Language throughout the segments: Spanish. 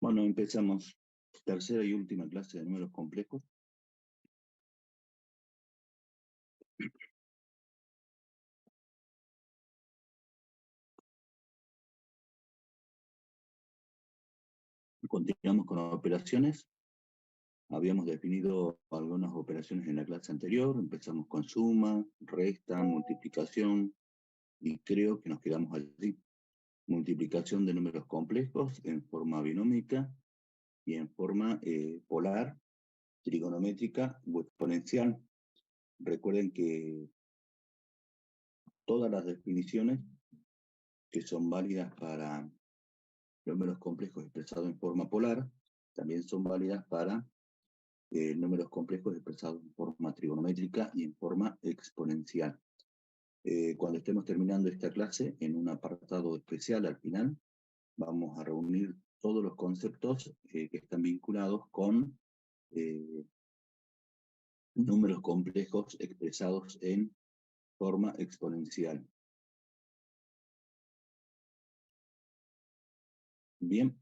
Bueno, empezamos. Tercera y última clase de números complejos. Continuamos con operaciones. Habíamos definido algunas operaciones en la clase anterior. Empezamos con suma, resta, multiplicación, y creo que nos quedamos allí. Multiplicación de números complejos en forma binómica y en forma polar, trigonométrica o exponencial. Recuerden que todas las definiciones que son válidas para números complejos expresados en forma polar también son válidas para números complejos expresados en forma trigonométrica y en forma exponencial. Cuando estemos terminando esta clase, en un apartado especial al final, vamos a reunir todos los conceptos que están vinculados con números complejos expresados en forma exponencial. Bien,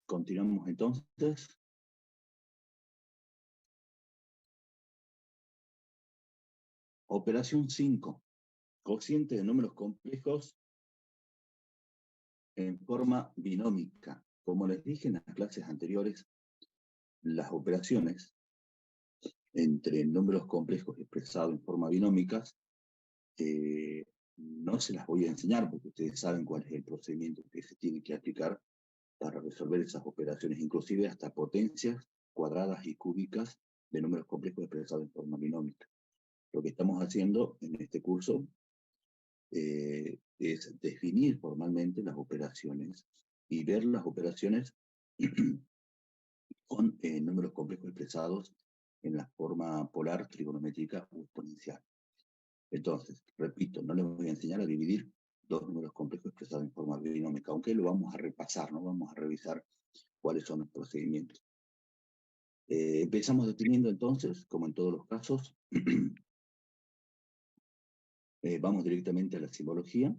continuamos entonces. Operación 5. Cociente de números complejos en forma binómica. Como les dije en las clases anteriores, las operaciones entre números complejos expresados en forma binómica no se las voy a enseñar porque ustedes saben cuál es el procedimiento que se tiene que aplicar para resolver esas operaciones, inclusive hasta potencias cuadradas y cúbicas de números complejos expresados en forma binómica. Lo que estamos haciendo en este curso es definir formalmente las operaciones y ver las operaciones con números complejos expresados en la forma polar, trigonométrica o exponencial. Entonces, repito, no les voy a enseñar a dividir dos números complejos expresados en forma binómica, aunque lo vamos a repasar, ¿no? Vamos a revisar cuáles son los procedimientos. Empezamos definiendo entonces, como en todos los casos, vamos directamente a la simbología.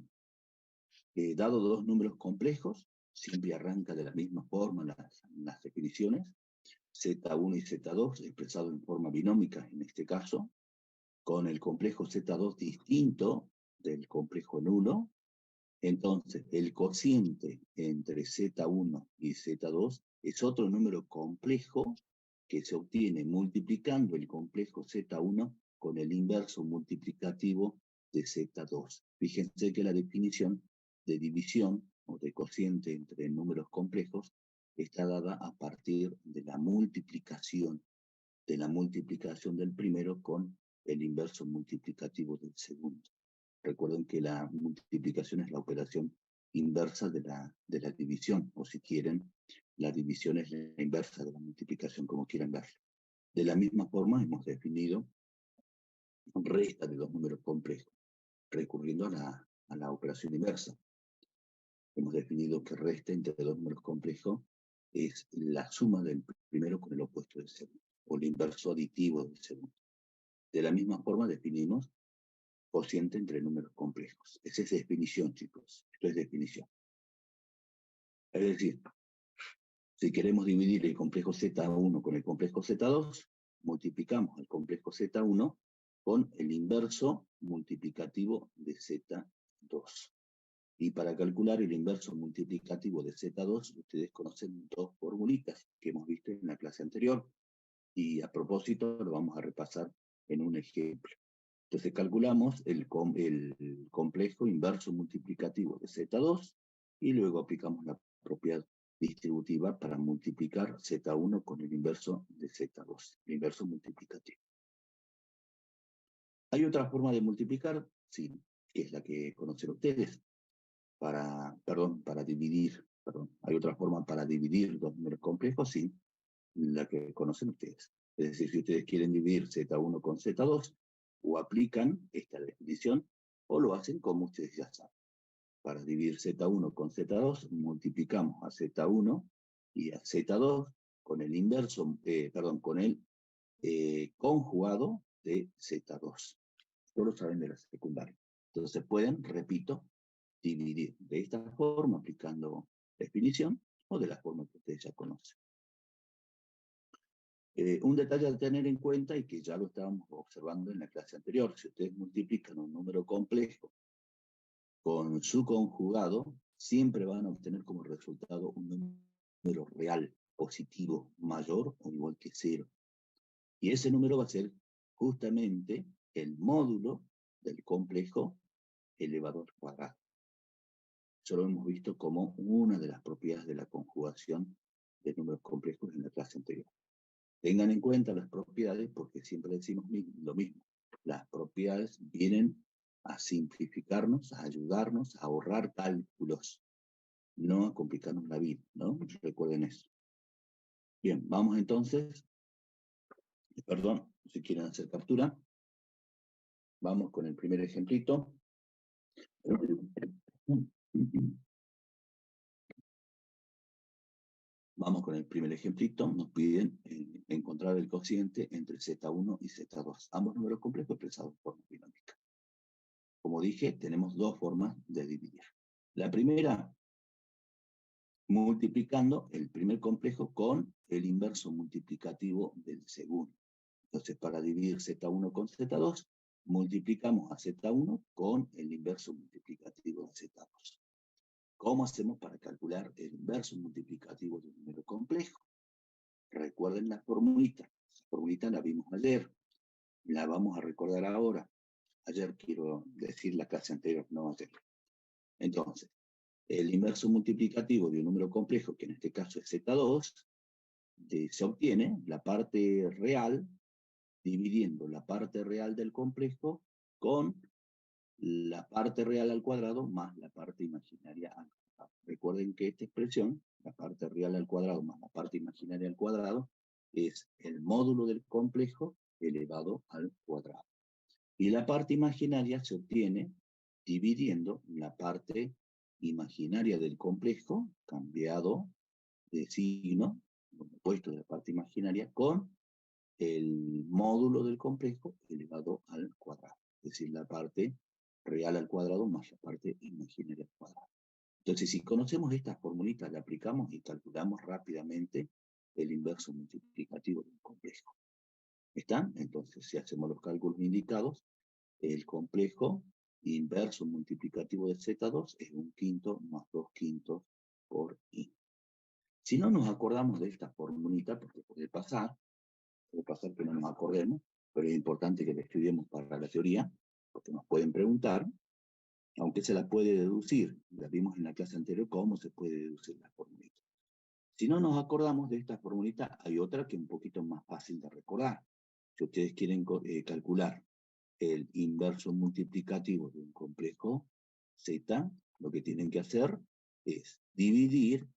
Dado dos números complejos, siempre arranca de la misma forma las definiciones, Z1 y Z2 expresado en forma binómica en este caso, con el complejo Z2 distinto del complejo nulo. Entonces, el cociente entre Z1 y Z2 es otro número complejo que se obtiene multiplicando el complejo Z1 con el inverso multiplicativo de Z2. Fíjense que la definición de división o de cociente entre números complejos está dada a partir de la multiplicación del primero con el inverso multiplicativo del segundo. Recuerden que la multiplicación es la operación inversa de la división, o si quieren, la división es la inversa de la multiplicación, como quieran verlo. De la misma forma hemos definido resta de dos números complejos, recurriendo a la operación inversa. Hemos definido que resta entre dos números complejos es la suma del primero con el opuesto del segundo, o el inverso aditivo del segundo. De la misma forma definimos cociente entre números complejos. Esa es definición, chicos. Esto es definición. Es decir, si queremos dividir el complejo Z1 con el complejo Z2, multiplicamos el complejo Z1 con el inverso multiplicativo de Z2. Y para calcular el inverso multiplicativo de Z2, ustedes conocen dos formulitas que hemos visto en la clase anterior. Y a propósito, lo vamos a repasar en un ejemplo. Entonces calculamos el complejo inverso multiplicativo de Z2 y luego aplicamos la propiedad distributiva para multiplicar Z1 con el inverso de Z2, el inverso multiplicativo. ¿Hay otra forma de multiplicar? Sí, que es la que conocen ustedes. Para dividir, ¿hay otra forma para dividir dos números complejos? Sí, la que conocen ustedes. Es decir, si ustedes quieren dividir Z1 con Z2, o aplican esta definición, o lo hacen como ustedes ya saben. Para dividir Z1 con Z2, multiplicamos a Z1 y a Z2 con el inverso, con el conjugado de Z2. Esto lo saben de la secundaria. Entonces pueden, repito, dividir de esta forma aplicando definición, o de la forma que ustedes ya conocen. Un detalle a tener en cuenta y que ya lo estábamos observando en la clase anterior, si ustedes multiplican un número complejo con su conjugado, siempre van a obtener como resultado un número real, positivo, mayor o igual que 0. Y ese número va a ser justamente el módulo del complejo elevado al cuadrado. Eso lo hemos visto como una de las propiedades de la conjugación de números complejos en la clase anterior. Tengan en cuenta las propiedades porque siempre decimos lo mismo. Las propiedades vienen a simplificarnos, a ayudarnos, a ahorrar cálculos, no a complicarnos la vida, ¿no? Recuerden eso. Bien, vamos entonces, perdón, si quieren hacer captura, vamos con el primer ejemplito. Vamos con el primer ejemplito. Nos piden encontrar el cociente entre Z1 y Z2. Ambos números complejos expresados por forma binómica. Como dije, tenemos dos formas de dividir. La primera, multiplicando el primer complejo con el inverso multiplicativo del segundo. Entonces, para dividir Z1 con Z2, multiplicamos a Z1 con el inverso multiplicativo de Z2. ¿Cómo hacemos para calcular el inverso multiplicativo de un número complejo? Recuerden la formulita. Esa formulita la vimos ayer. La vamos a recordar ahora. Ayer quiero decir la clase anterior, no ayer. Entonces, el inverso multiplicativo de un número complejo, que en este caso es Z2, se obtiene la parte real dividiendo la parte real del complejo con la parte real al cuadrado más la parte imaginaria al cuadrado. Recuerden que esta expresión, la parte real al cuadrado más la parte imaginaria al cuadrado, es el módulo del complejo elevado al cuadrado. Y la parte imaginaria se obtiene dividiendo la parte imaginaria del complejo, cambiado de signo, opuesto de la parte imaginaria, con el módulo del complejo elevado al cuadrado. Es decir, la parte real al cuadrado más la parte imaginaria al cuadrado. Entonces, si conocemos estas formulitas, la aplicamos y calculamos rápidamente el inverso multiplicativo del complejo. ¿Están? Entonces, si hacemos los cálculos indicados, el complejo inverso multiplicativo de Z2 es 1/5 más 2/5 por I. Si no nos acordamos de esta formulita, porque puede pasar que no nos acordemos, pero es importante que la estudiemos para la teoría, porque nos pueden preguntar, aunque se la puede deducir, la vimos en la clase anterior, cómo se puede deducir la formulita. Si no nos acordamos de esta formulita, hay otra que es un poquito más fácil de recordar. Si ustedes quieren calcular el inverso multiplicativo de un complejo Z, lo que tienen que hacer es dividir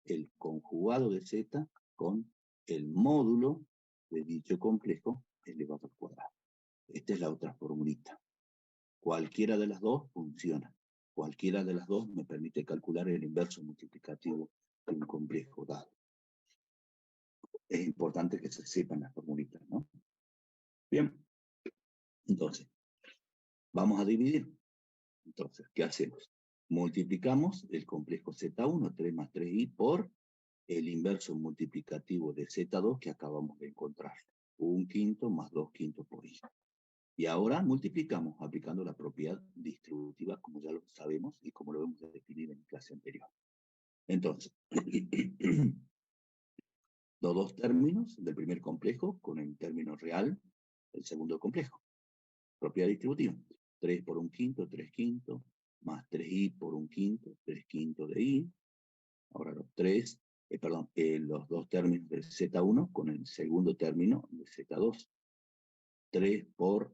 el conjugado de Z con el módulo de dicho complejo elevado al cuadrado. Esta es la otra formulita. Cualquiera de las dos funciona. Cualquiera de las dos me permite calcular el inverso multiplicativo de un complejo dado. Es importante que se sepan las formulitas, ¿no? Bien. Entonces, vamos a dividir. Entonces, ¿qué hacemos? Multiplicamos el complejo Z1, 3 más 3i, por el inverso multiplicativo de Z2 que acabamos de encontrar. 1/5 más 2/5 por i. Y ahora multiplicamos aplicando la propiedad distributiva, como ya lo sabemos y como lo hemos definido en la clase anterior. Entonces, los dos términos del primer complejo con el término real del segundo complejo. Propiedad distributiva. 3 por 1/5, 3/5, más 3i por 1/5, 3/5 de i. Ahora los dos términos de Z1 con el segundo término de Z2. 3 por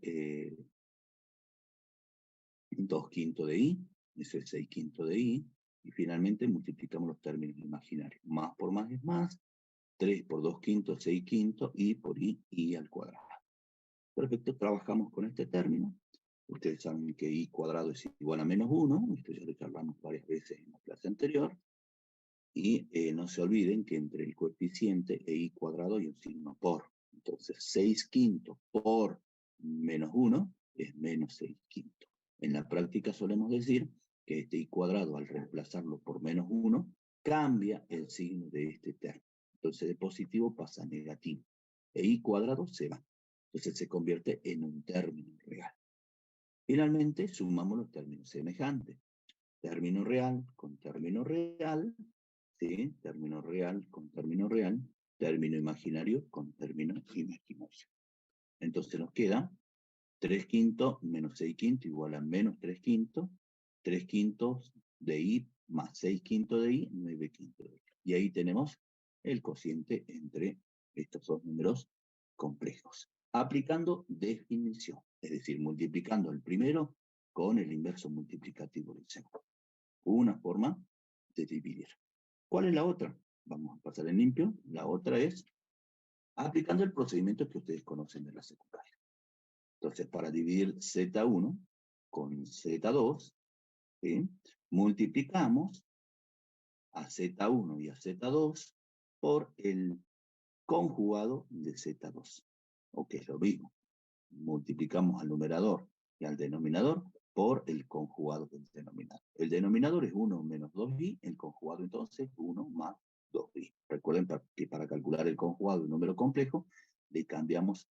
2/5 de i, eso es 6/5 de i, y finalmente multiplicamos los términos imaginarios. Más por más es más, 3 por 2/5, 6/5, y por i al cuadrado. Perfecto, trabajamos con este término. Ustedes saben que i cuadrado es igual a -1, esto ya lo charlamos varias veces en la clase anterior, y no se olviden que entre el coeficiente e i cuadrado hay un signo por. Entonces 6/5 por -1 es -6/5. En la práctica solemos decir que este i cuadrado, al reemplazarlo por -1, cambia el signo de este término. Entonces de positivo pasa a negativo. E i cuadrado se va. Entonces se convierte en un término real. Finalmente sumamos los términos semejantes. Término real con término real, ¿sí? Término real con término real, término imaginario con término imaginario. Entonces nos queda 3 quintos menos 6 quintos igual a menos 3 quintos, 3 quintos de i más 6 quintos de i, 9 quintos de i. Y ahí tenemos el cociente entre estos dos números complejos. Aplicando definición, es decir, multiplicando el primero con el inverso multiplicativo del segundo. Una forma de dividir. ¿Cuál es la otra? Vamos a pasar en limpio. La otra es aplicando el procedimiento que ustedes conocen de la secundaria. Entonces, para dividir Z1 con Z2, ¿sí? Multiplicamos a Z1 y a Z2 por el conjugado de Z2. O que es lo mismo. Multiplicamos al numerador y al denominador por el conjugado del denominador. El denominador es 1 menos 2i, el conjugado entonces 1 más 2i. Recuerden que para calcular el conjugado de un número complejo, le cambiamos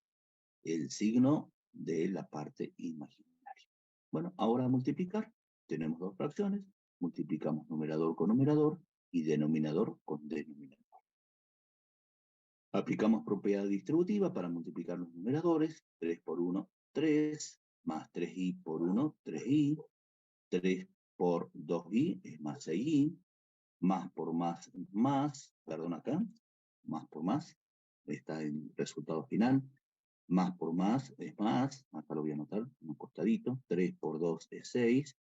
el signo de la parte imaginaria. Bueno, ahora a multiplicar, tenemos dos fracciones, multiplicamos numerador con numerador y denominador con denominador. Aplicamos propiedad distributiva para multiplicar los numeradores, 3 por 1, 3, más 3i por 1, 3i, 3 por 2i es más 6i, más por más, perdón acá, más por más, está el resultado final, más por más es más, acá lo voy a anotar, un costadito, 3 por 2 es 6,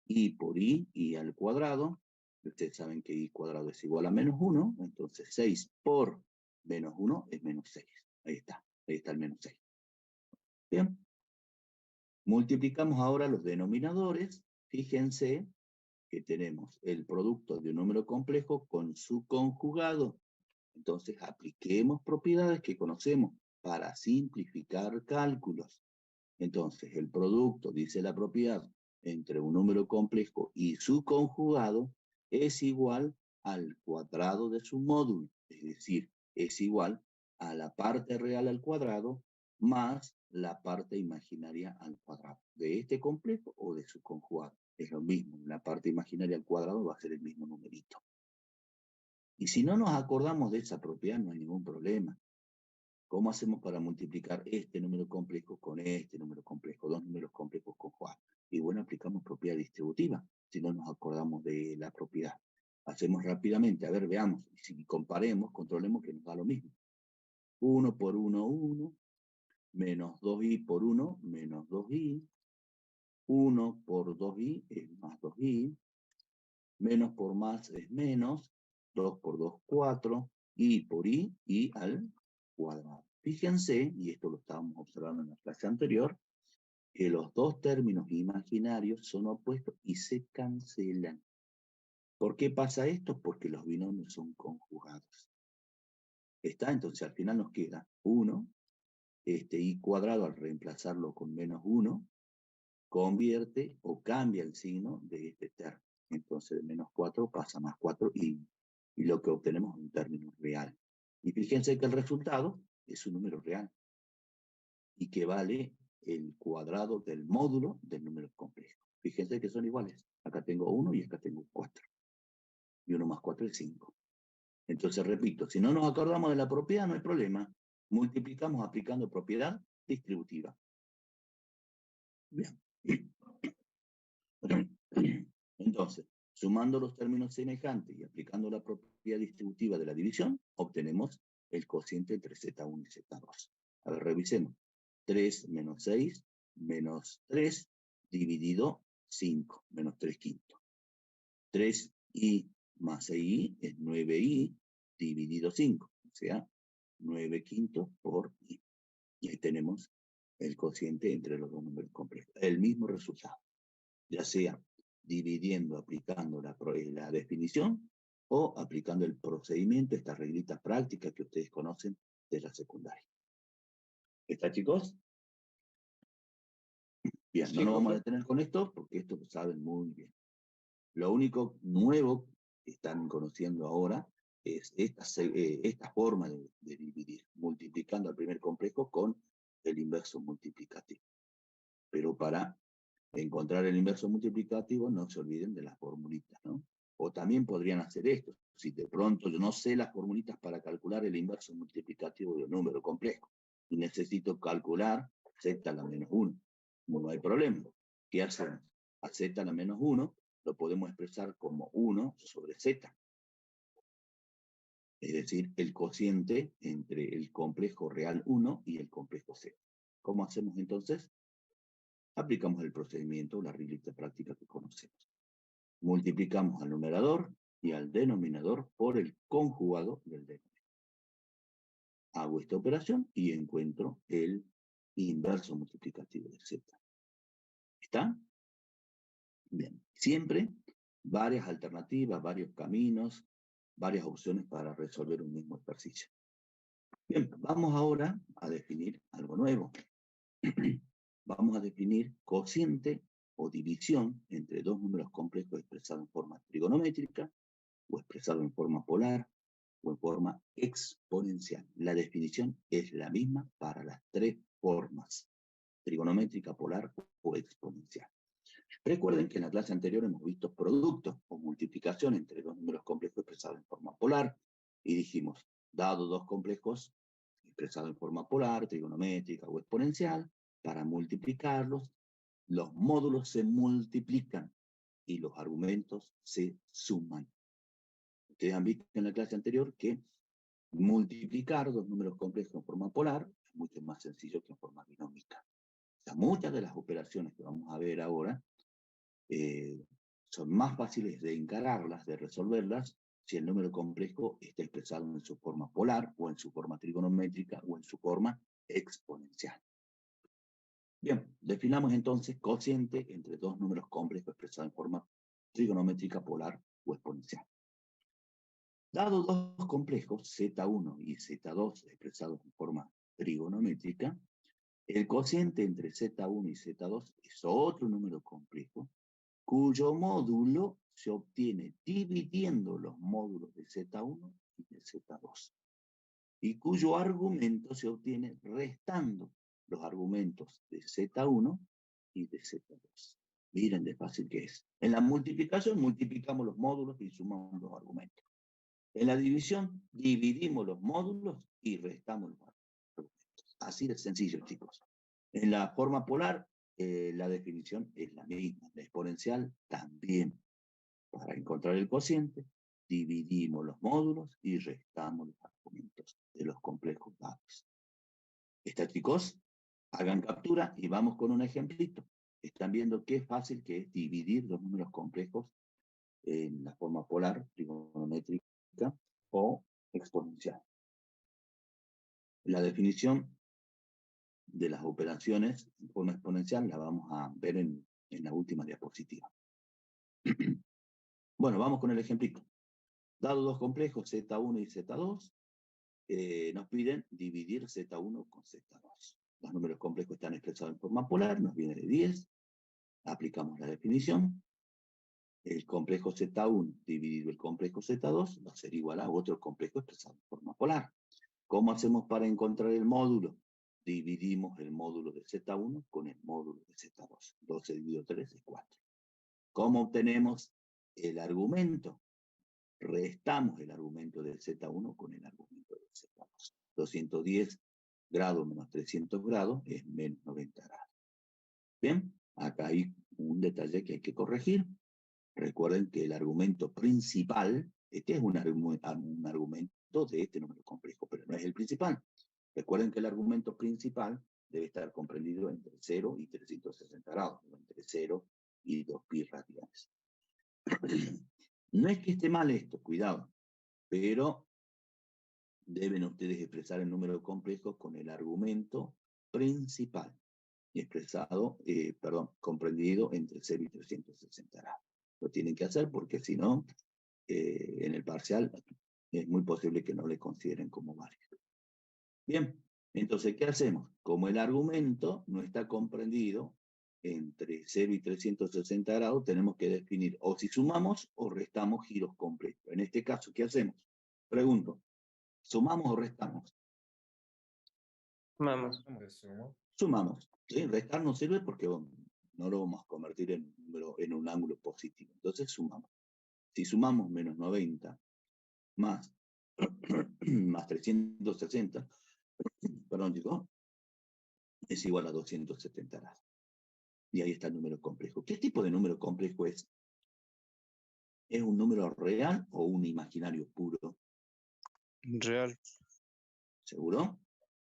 i por i al cuadrado, ustedes saben que i cuadrado es igual a menos 1, entonces 6 por menos 1 es menos 6, ahí está el menos 6. Bien, multiplicamos ahora los denominadores, fíjense que tenemos el producto de un número complejo con su conjugado. Entonces apliquemos propiedades que conocemos para simplificar cálculos. Entonces el producto, dice la propiedad, entre un número complejo y su conjugado es igual al cuadrado de su módulo. Es decir, es igual a la parte real al cuadrado más la parte imaginaria al cuadrado. De este complejo o de su conjugado. Es lo mismo, la parte imaginaria al cuadrado va a ser el mismo numerito. Y si no nos acordamos de esa propiedad, no hay ningún problema. ¿Cómo hacemos para multiplicar este número complejo con este número complejo? Dos números complejos conjugados. Y bueno, aplicamos propiedad distributiva, si no nos acordamos de la propiedad. Hacemos rápidamente, a ver, veamos. Si comparemos, controlemos que nos da lo mismo. 1 por 1, 1. Menos 2i por 1, menos 2i. 1 por 2i es más 2i. Menos por más es menos. 2 por 2, 4. I por i al cuadrado. Fíjense, y esto lo estábamos observando en la clase anterior, que los dos términos imaginarios son opuestos y se cancelan. ¿Por qué pasa esto? Porque los binomios son conjugados. ¿Está? Entonces al final nos queda 1, i cuadrado al reemplazarlo con menos 1, convierte o cambia el signo de este término. Entonces de menos 4 pasa a más 4 y lo que obtenemos es un término real. Y fíjense que el resultado es un número real y que vale el cuadrado del módulo del número complejo. Fíjense que son iguales. Acá tengo 1 y acá tengo 4. Y 1 más 4 es 5. Entonces, repito, si no nos acordamos de la propiedad, no hay problema. Multiplicamos aplicando propiedad distributiva. Bien. Entonces, sumando los términos semejantes y aplicando la propiedad distributiva de la división, obtenemos el cociente entre Z1 y Z2. A ver, revisemos. 3 menos 6 menos 3 dividido 5, menos 3 quintos. 3i más 6i es 9i dividido 5, o sea, 9 quintos por i. Y ahí tenemos el cociente entre los dos números complejos. El mismo resultado, ya sea dividiendo, aplicando la definición o aplicando el procedimiento, estas reglitas prácticas que ustedes conocen de la secundaria. ¿Está, chicos? Bien, sí, no nos vamos a detener con esto porque esto lo saben muy bien. Lo único nuevo están conociendo ahora es esta forma de dividir, multiplicando al primer complejo con el inverso multiplicativo. Pero para encontrar el inverso multiplicativo, no se olviden de las formulitas, ¿no? O también podrían hacer esto. Si de pronto yo no sé las formulitas para calcular el inverso multiplicativo de un número complejo y necesito calcular z a la menos 1, no hay problema. ¿Qué hacemos? A z a la menos 1 lo podemos expresar como 1 sobre z. Es decir, el cociente entre el complejo real 1 y el complejo z. ¿Cómo hacemos entonces? Aplicamos el procedimiento, la reglita práctica que conocemos. Multiplicamos al numerador y al denominador por el conjugado del denominador. Hago esta operación y encuentro el inverso multiplicativo de z. ¿Está? Bien. Siempre varias alternativas, varios caminos, varias opciones para resolver un mismo ejercicio. Bien, vamos ahora a definir algo nuevo. Vamos a definir cociente o división entre dos números complejos expresados en forma trigonométrica, o expresado en forma polar, o en forma exponencial. La definición es la misma para las tres formas: trigonométrica, polar o exponencial. Recuerden que en la clase anterior hemos visto productos o multiplicación entre dos números complejos expresados en forma polar, y dijimos, dado dos complejos expresados en forma polar, trigonométrica o exponencial, para multiplicarlos, los módulos se multiplican y los argumentos se suman. Ustedes han visto en la clase anterior que multiplicar dos números complejos en forma polar es mucho más sencillo que en forma binómica. O sea, muchas de las operaciones que vamos a ver ahora son más fáciles de encararlas, de resolverlas, si el número complejo está expresado en su forma polar, o en su forma trigonométrica, o en su forma exponencial. Bien, definamos entonces cociente entre dos números complejos expresados en forma trigonométrica, polar o exponencial. Dado dos complejos, Z1 y Z2, expresados en forma trigonométrica, el cociente entre Z1 y Z2 es otro número complejo, cuyo módulo se obtiene dividiendo los módulos de Z1 y de Z2, y cuyo argumento se obtiene restando los argumentos de Z1 y de Z2. Miren de fácil que es. En la multiplicación multiplicamos los módulos y sumamos los argumentos. En la división dividimos los módulos y restamos los argumentos. Así de sencillo, chicos. En la forma polar, la definición es la misma. La exponencial también. Para encontrar el cociente, dividimos los módulos y restamos los argumentos de los complejos dados. ¿Está, chicos? Hagan captura y vamos con un ejemplito. Están viendo qué fácil que es dividir los números complejos en la forma polar, trigonométrica o exponencial. La definición de las operaciones en forma exponencial la vamos a ver en la última diapositiva. Bueno, vamos con el ejemplito. Dado dos complejos, Z1 y Z2, nos piden dividir Z1 con Z2. Los números complejos están expresados en forma polar, nos viene de 10. Aplicamos la definición. El complejo Z1 dividido el complejo Z2 va a ser igual a otro complejo expresado en forma polar. ¿Cómo hacemos para encontrar el módulo? Dividimos el módulo de Z1 con el módulo de Z2. 12 dividido 3 es 4. ¿Cómo obtenemos el argumento? Restamos el argumento del Z1 con el argumento del Z2. 210 grados menos 300 grados es menos 90 grados. Bien, acá hay un detalle que hay que corregir. Recuerden que el argumento principal, este es un argumento de este número complejo, pero no es el principal. Recuerden que el argumento principal debe estar comprendido entre 0 y 360 grados, o entre 0 y 2 pi radianes. No es que esté mal esto, cuidado, pero deben ustedes expresar el número complejo con el argumento principal, expresado, comprendido entre 0 y 360 grados. Lo tienen que hacer porque si no, en el parcial es muy posible que no le consideren como válido. Bien, entonces, ¿qué hacemos? Como el argumento no está comprendido entre 0 y 360 grados, tenemos que definir o si sumamos o restamos giros completos. En este caso, ¿qué hacemos? Pregunto, ¿sumamos o restamos? Vamos. Sumamos. ¿Sí? Restar no sirve porque no lo vamos a convertir en un ángulo positivo. Entonces sumamos. Si sumamos menos 90 más, más 360, perdón, chicos, es igual a 270 grados. Y ahí está el número complejo. ¿Qué tipo de número complejo es? ¿Es un número real o un imaginario puro? Real. ¿Seguro?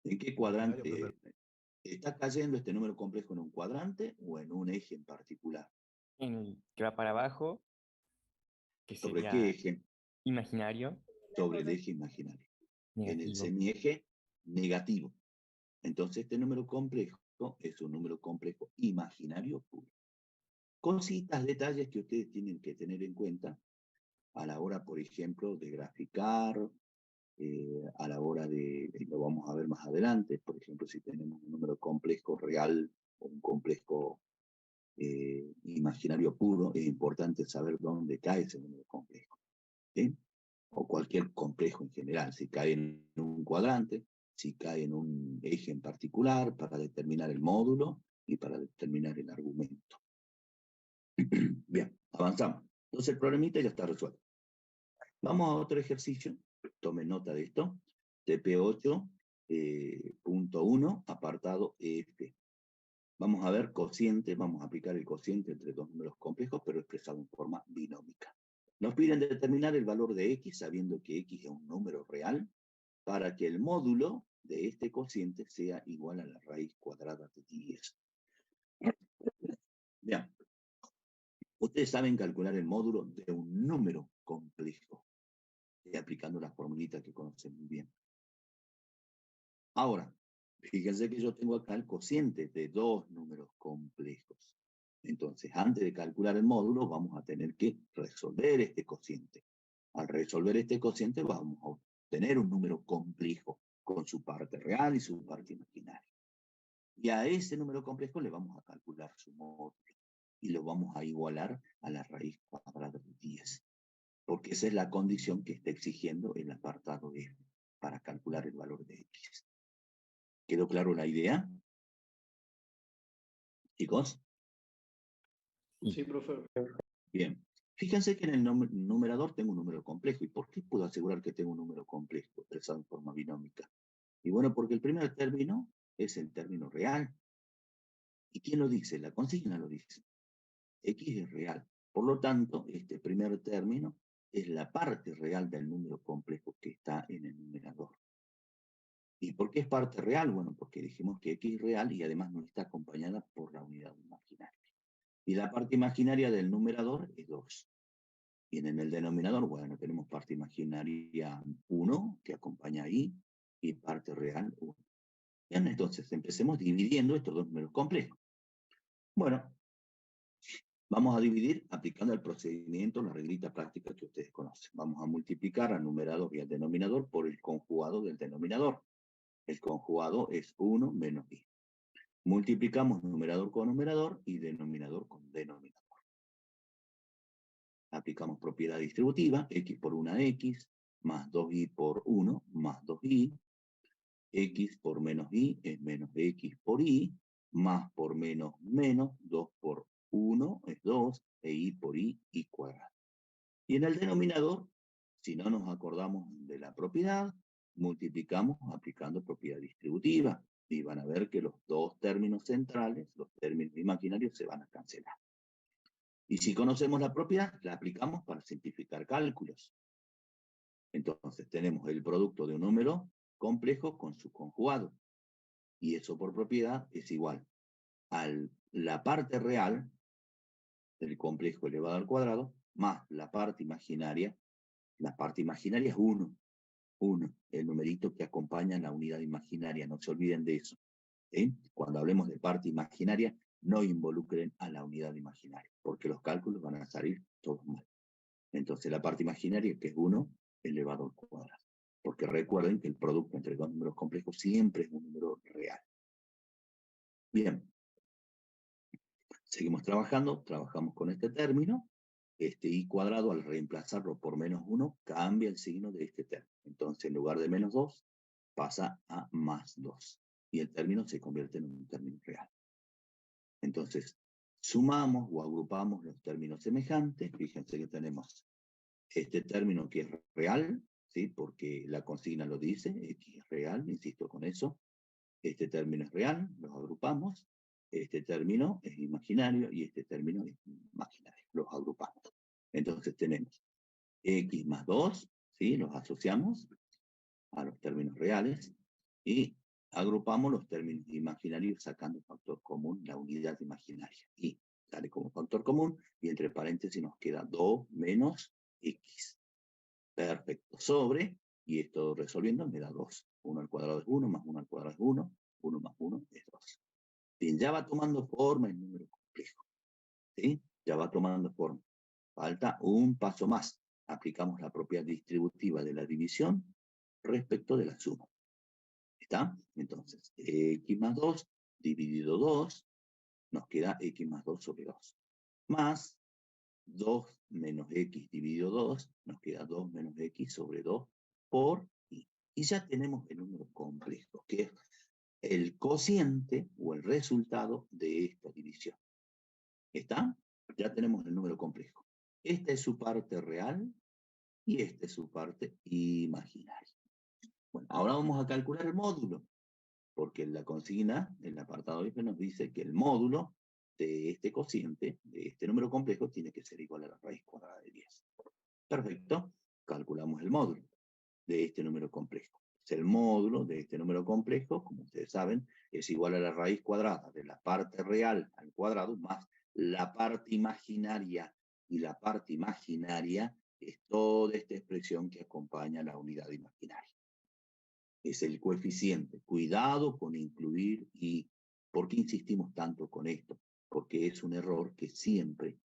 ¿En qué Imaginario, cuadrante profe. está cayendo este número complejo? ¿En un cuadrante o en un eje en particular? En el que va para abajo, que ¿Sobre sería qué eje? imaginario, Sobre el eje imaginario. En el negativo. semieje negativo. Entonces este número complejo es un número complejo imaginario puro. Cositas, detalles que ustedes tienen que tener en cuenta a la hora, por ejemplo, de graficar, a la hora lo vamos a ver más adelante, por ejemplo, si tenemos un número complejo real o un complejo imaginario puro, es importante saber dónde cae ese número complejo. ¿Sí? O cualquier complejo en general, si cae en un cuadrante, si cae en un eje en particular, para determinar el módulo y para determinar el argumento. Bien, avanzamos. Entonces el problemita ya está resuelto. Vamos a otro ejercicio, tomen nota de esto, TP8.1, apartado F. Vamos a ver cociente, vamos a aplicar el cociente entre dos números complejos, pero expresado en forma binómica. Nos piden determinar el valor de x, sabiendo que x es un número real, para que el módulo de este cociente sea igual a la raíz cuadrada de 10. Bien, ustedes saben calcular el módulo de un número complejo, aplicando la formulita que conocen muy bien. Ahora, fíjense que yo tengo acá el cociente de dos números complejos. Entonces, antes de calcular el módulo, vamos a tener que resolver este cociente. Al resolver este cociente, vamos a obtener un número complejo con su parte real y su parte imaginaria. Y a ese número complejo le vamos a calcular su módulo y lo vamos a igualar a la raíz cuadrada de 10. Porque esa es la condición que está exigiendo el apartado F para calcular el valor de X. ¿Quedó claro la idea? Chicos. Sí, profe. Bien. Fíjense que en el numerador tengo un número complejo. ¿Y por qué puedo asegurar que tengo un número complejo expresado en forma binómica? Y bueno, porque el primer término es el término real. ¿Y quién lo dice? La consigna lo dice. X es real. Por lo tanto, este primer término es la parte real del número complejo que está en el numerador. ¿Y por qué es parte real? Bueno, porque dijimos que X es real y además no está acompañada por la unidad imaginaria. Y la parte imaginaria del numerador es 2. Y en el denominador, bueno, tenemos parte imaginaria 1, que acompaña ahí, y parte real 1. Bien, entonces empecemos dividiendo estos dos números complejos. Bueno, vamos a dividir aplicando el procedimiento, la reglita práctica que ustedes conocen. Vamos a multiplicar al numerador y al denominador por el conjugado del denominador. El conjugado es 1 menos i. Multiplicamos numerador con numerador y denominador con denominador. Aplicamos propiedad distributiva, x por una x, más 2i por 1, más 2i. X por menos i es menos x por i, más por menos menos, 2 por 1 es 2, e i por i cuadrado. Y en el denominador, si no nos acordamos de la propiedad, multiplicamos aplicando propiedad distributiva. Y van a ver que los dos términos centrales, los términos imaginarios, se van a cancelar. Y si conocemos la propiedad, la aplicamos para simplificar cálculos. Entonces tenemos el producto de un número complejo con su conjugado. Y eso por propiedad es igual a la parte real del complejo elevado al cuadrado más la parte imaginaria. La parte imaginaria es 1. 1, el numerito que acompaña a la unidad imaginaria. No se olviden de eso. ¿Sí? Cuando hablemos de parte imaginaria, no involucren a la unidad imaginaria, porque los cálculos van a salir todos mal. Entonces la parte imaginaria, que es 1 elevado al cuadrado. Porque recuerden que el producto entre dos números complejos siempre es un número real. Bien. Seguimos trabajando, trabajamos con este término. Este y cuadrado, al reemplazarlo por menos 1, cambia el signo de este término. Entonces, en lugar de menos 2, pasa a más 2. Y el término se convierte en un término real. Entonces, sumamos o agrupamos los términos semejantes. Fíjense que tenemos este término que es real, ¿sí? Porque la consigna lo dice, X es real, insisto con eso. Este término es real, los agrupamos. Este término es imaginario y este término es imaginario, los agrupamos. Entonces tenemos X más 2, ¿sí? Los asociamos a los términos reales y agrupamos los términos imaginarios sacando factor común, la unidad imaginaria. Y sale como factor común y entre paréntesis nos queda 2 menos X. Perfecto. Sobre, y esto resolviendo me da 2. 1 al cuadrado es 1, más 1 al cuadrado es 1, 1 más 1 es 2. Bien, ya va tomando forma el número complejo. ¿Sí? Ya va tomando forma. Falta un paso más. Aplicamos la propiedad distributiva de la división respecto de la suma. ¿Está? Entonces, X más 2 dividido 2, nos queda X más 2 sobre 2. Más 2 menos X dividido 2, nos queda 2 menos X sobre 2 por Y. Y ya tenemos el número complejo, que es el cociente o el resultado de esta división. ¿Está? Ya tenemos el número complejo. Esta es su parte real y esta es su parte imaginaria. Bueno, ahora vamos a calcular el módulo, porque la consigna, el apartado F nos dice que el módulo de este cociente, de este número complejo, tiene que ser igual a la raíz cuadrada de 10. Perfecto. Calculamos el módulo de este número complejo. El módulo de este número complejo, como ustedes saben, es igual a la raíz cuadrada de la parte real al cuadrado más la parte imaginaria. Y la parte imaginaria es toda esta expresión que acompaña a la unidad imaginaria. Es el coeficiente. Cuidado con incluir y. ¿Por qué insistimos tanto con esto? Porque es un error que siempre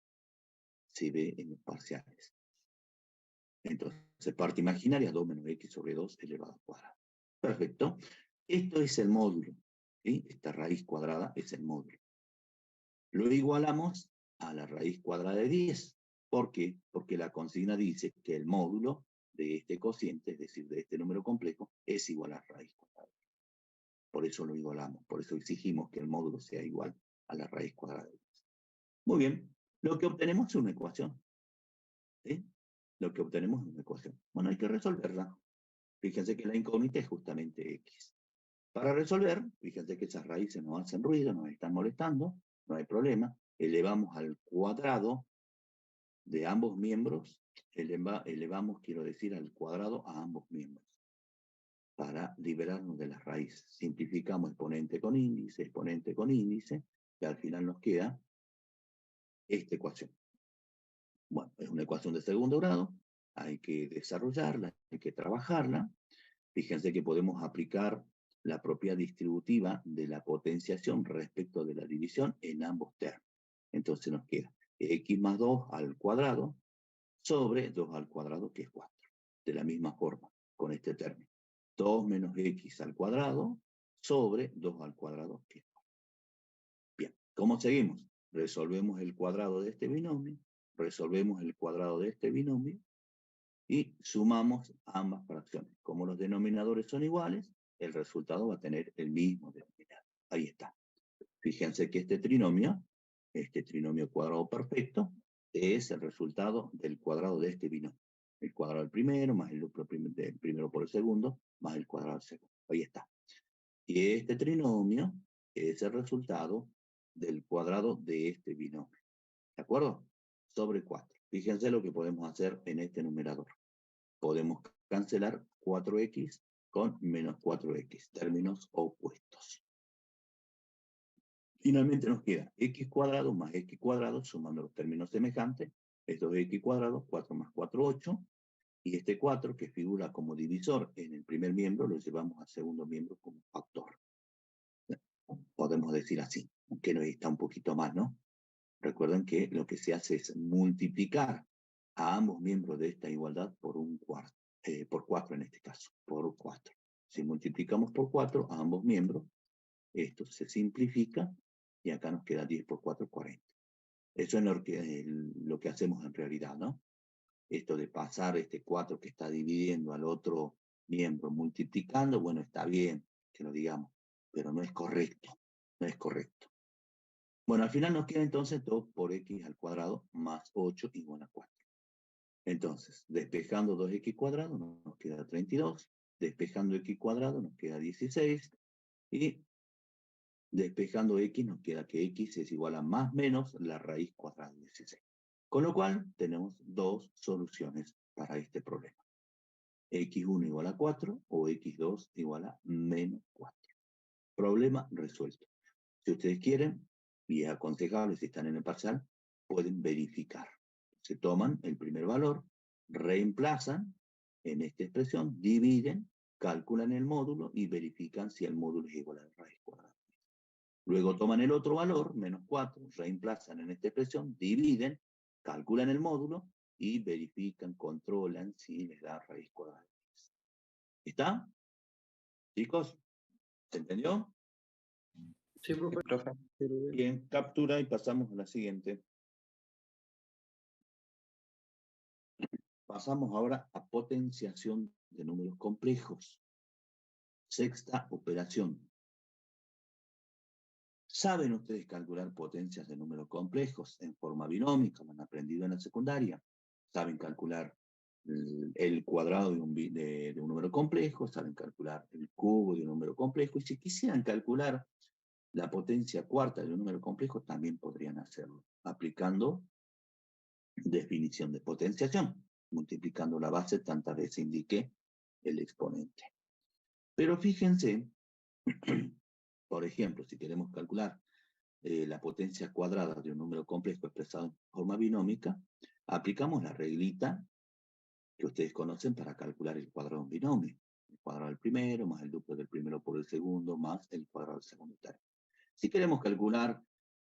se ve en los parciales. Entonces, parte imaginaria, 2 menos X sobre 2 elevado al cuadrado. Perfecto. Esto es el módulo. ¿Sí? Esta raíz cuadrada es el módulo. Lo igualamos a la raíz cuadrada de 10. ¿Por qué? Porque la consigna dice que el módulo de este cociente, es decir, de este número complejo, es igual a raíz cuadrada. Por eso lo igualamos, por eso exigimos que el módulo sea igual a la raíz cuadrada de 10. Muy bien, lo que obtenemos es una ecuación. ¿Sí? Lo que obtenemos es una ecuación. Bueno, hay que resolverla. Fíjense que la incógnita es justamente X. Para resolver, fíjense que esas raíces nos hacen ruido, nos están molestando, no hay problema. Elevamos al cuadrado de ambos miembros, elevamos, quiero decir, al cuadrado a ambos miembros, para liberarnos de las raíces. Simplificamos exponente con índice, y al final nos queda esta ecuación. Bueno, es una ecuación de segundo grado, hay que desarrollarla, hay que trabajarla. Fíjense que podemos aplicar la propiedad distributiva de la potenciación respecto de la división en ambos términos. Entonces nos queda X más 2 al cuadrado sobre 2 al cuadrado, que es 4. De la misma forma, con este término. 2 menos X al cuadrado sobre 2 al cuadrado, que es 4. Bien, ¿cómo seguimos? Resolvemos el cuadrado de este binomio, resolvemos el cuadrado de este binomio, y sumamos ambas fracciones. Como los denominadores son iguales, el resultado va a tener el mismo denominador. Ahí está. Fíjense que este trinomio cuadrado perfecto, es el resultado del cuadrado de este binomio. El cuadrado del primero, más el primero por el segundo, más el cuadrado del segundo. Ahí está. Y este trinomio es el resultado del cuadrado de este binomio. ¿De acuerdo? Sobre 4. Fíjense lo que podemos hacer en este numerador. Podemos cancelar 4x con menos 4x, términos opuestos. Finalmente nos queda x cuadrado más x cuadrado, sumando los términos semejantes. Esto es x cuadrado, 4 más 4, 8. Y este 4, que figura como divisor en el primer miembro, lo llevamos al segundo miembro como factor. Podemos decir así, aunque nos está un poquito más, ¿no? Recuerden que lo que se hace es multiplicar a ambos miembros de esta igualdad por un cuarto. Por 4 en este caso, por 4. Si multiplicamos por 4 a ambos miembros, esto se simplifica y acá nos queda 10 por 4, 40. Eso es lo que hacemos en realidad, ¿no? Esto de pasar este 4 que está dividiendo al otro miembro multiplicando, bueno, está bien que lo digamos, pero no es correcto, no es correcto. Bueno, al final nos queda entonces 2 por x al cuadrado más 8 igual a 4. Entonces, despejando 2x cuadrado nos queda 32, despejando x cuadrado nos queda 16, y despejando x nos queda que x es igual a más menos la raíz cuadrada de 16. Con lo cual, tenemos dos soluciones para este problema. x1 igual a 4 o x2 igual a menos 4. Problema resuelto. Si ustedes quieren, y es aconsejable si están en el parcial, pueden verificar. Se toman el primer valor, reemplazan en esta expresión, dividen, calculan el módulo y verifican si el módulo es igual a la raíz cuadrada. Luego toman el otro valor, menos 4, reemplazan en esta expresión, dividen, calculan el módulo y verifican, controlan si les da raíz cuadrada. ¿Está? Chicos, ¿se entendió? Sí, profe. Profe. Bien, captura y pasamos a la siguiente. Pasamos ahora a potenciación de números complejos. Sexta operación. ¿Saben ustedes calcular potencias de números complejos en forma binómica? ¿Lo han aprendido en la secundaria? ¿Saben calcular el cuadrado de un número complejo? ¿Saben calcular el cubo de un número complejo? Y si quisieran calcular la potencia cuarta de un número complejo, también podrían hacerlo, aplicando definición de potenciación, multiplicando la base tantas veces indique el exponente. Pero fíjense, por ejemplo, si queremos calcular la potencia cuadrada de un número complejo expresado en forma binómica, aplicamos la reglita que ustedes conocen para calcular el cuadrado de un binomio. El cuadrado del primero más el duplo del primero por el segundo más el cuadrado del segundo término. Si queremos calcular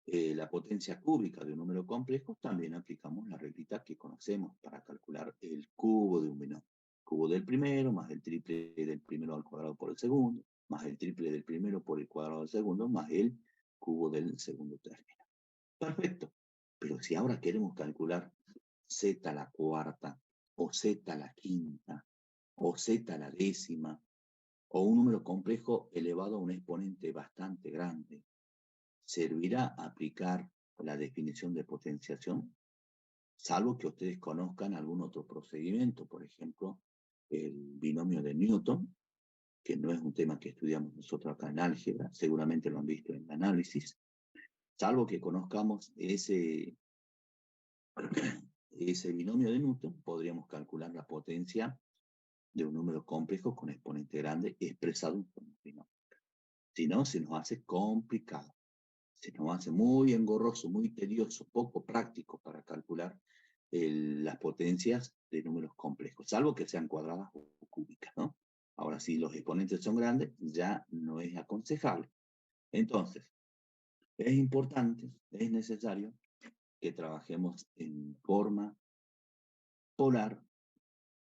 la potencia cúbica de un número complejo, también aplicamos la reglita que conocemos para calcular el cubo de un binomio. Cubo del primero más el triple del primero al cuadrado por el segundo, más el triple del primero por el cuadrado del segundo, más el cubo del segundo término. Perfecto. Pero si ahora queremos calcular z a la cuarta, o z a la quinta, o z a la décima, o un número complejo elevado a un exponente bastante grande, ¿servirá aplicar la definición de potenciación? Salvo que ustedes conozcan algún otro procedimiento, por ejemplo, el binomio de Newton, que no es un tema que estudiamos nosotros acá en álgebra, seguramente lo han visto en el análisis. Salvo que conozcamos ese binomio de Newton, podríamos calcular la potencia de un número complejo con exponente grande expresado en forma binómica. Si no, se nos hace complicado. Se nos hace muy engorroso, muy tedioso, poco práctico para calcular las potencias de números complejos, salvo que sean cuadradas o cúbicas, ¿no? Ahora, si los exponentes son grandes, ya no es aconsejable. Entonces, es importante, es necesario que trabajemos en forma polar,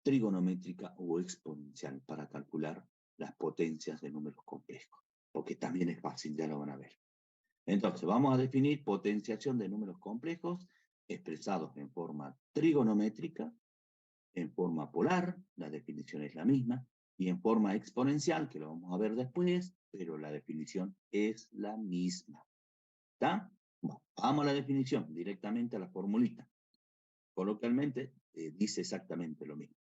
trigonométrica o exponencial para calcular las potencias de números complejos, porque también es fácil, ya lo van a ver. Entonces, vamos a definir potenciación de números complejos expresados en forma trigonométrica, en forma polar, la definición es la misma, y en forma exponencial, que lo vamos a ver después, pero la definición es la misma. ¿Está? Bueno, vamos a la definición, directamente a la formulita. Coloquialmente, dice exactamente lo mismo.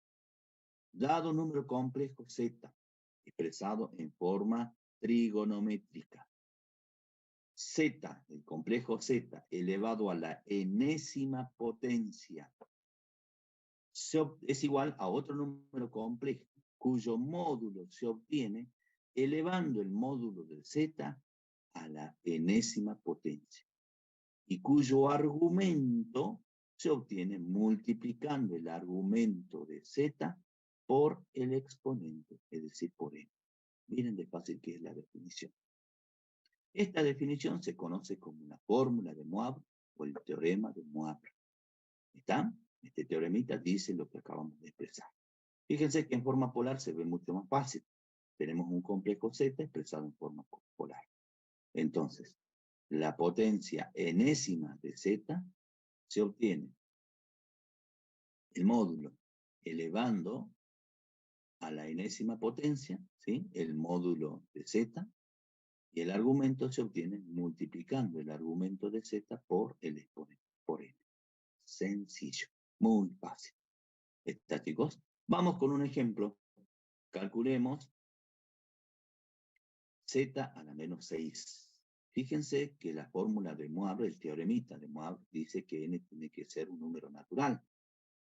Dado número complejo z, expresado en forma trigonométrica, z, el complejo z, elevado a la enésima potencia, es igual a otro número complejo, cuyo módulo se obtiene elevando el módulo de z a la enésima potencia, y cuyo argumento se obtiene multiplicando el argumento de z por el exponente, es decir, por n. Miren de fácil que es la definición. Esta definición se conoce como la fórmula de Moivre o el teorema de Moivre. ¿Está? Este teoremita dice lo que acabamos de expresar. Fíjense que en forma polar se ve mucho más fácil. Tenemos un complejo z expresado en forma polar. Entonces, la potencia enésima de z se obtiene el módulo elevando a la enésima potencia, ¿sí?, el módulo de z, y el argumento se obtiene multiplicando el argumento de z por el exponente, por n. Sencillo, muy fácil. ¿Está, chicos? Vamos con un ejemplo. Calculemos z a la menos 6. Fíjense que la fórmula de Moivre, el teoremita de Moivre, dice que n tiene que ser un número natural.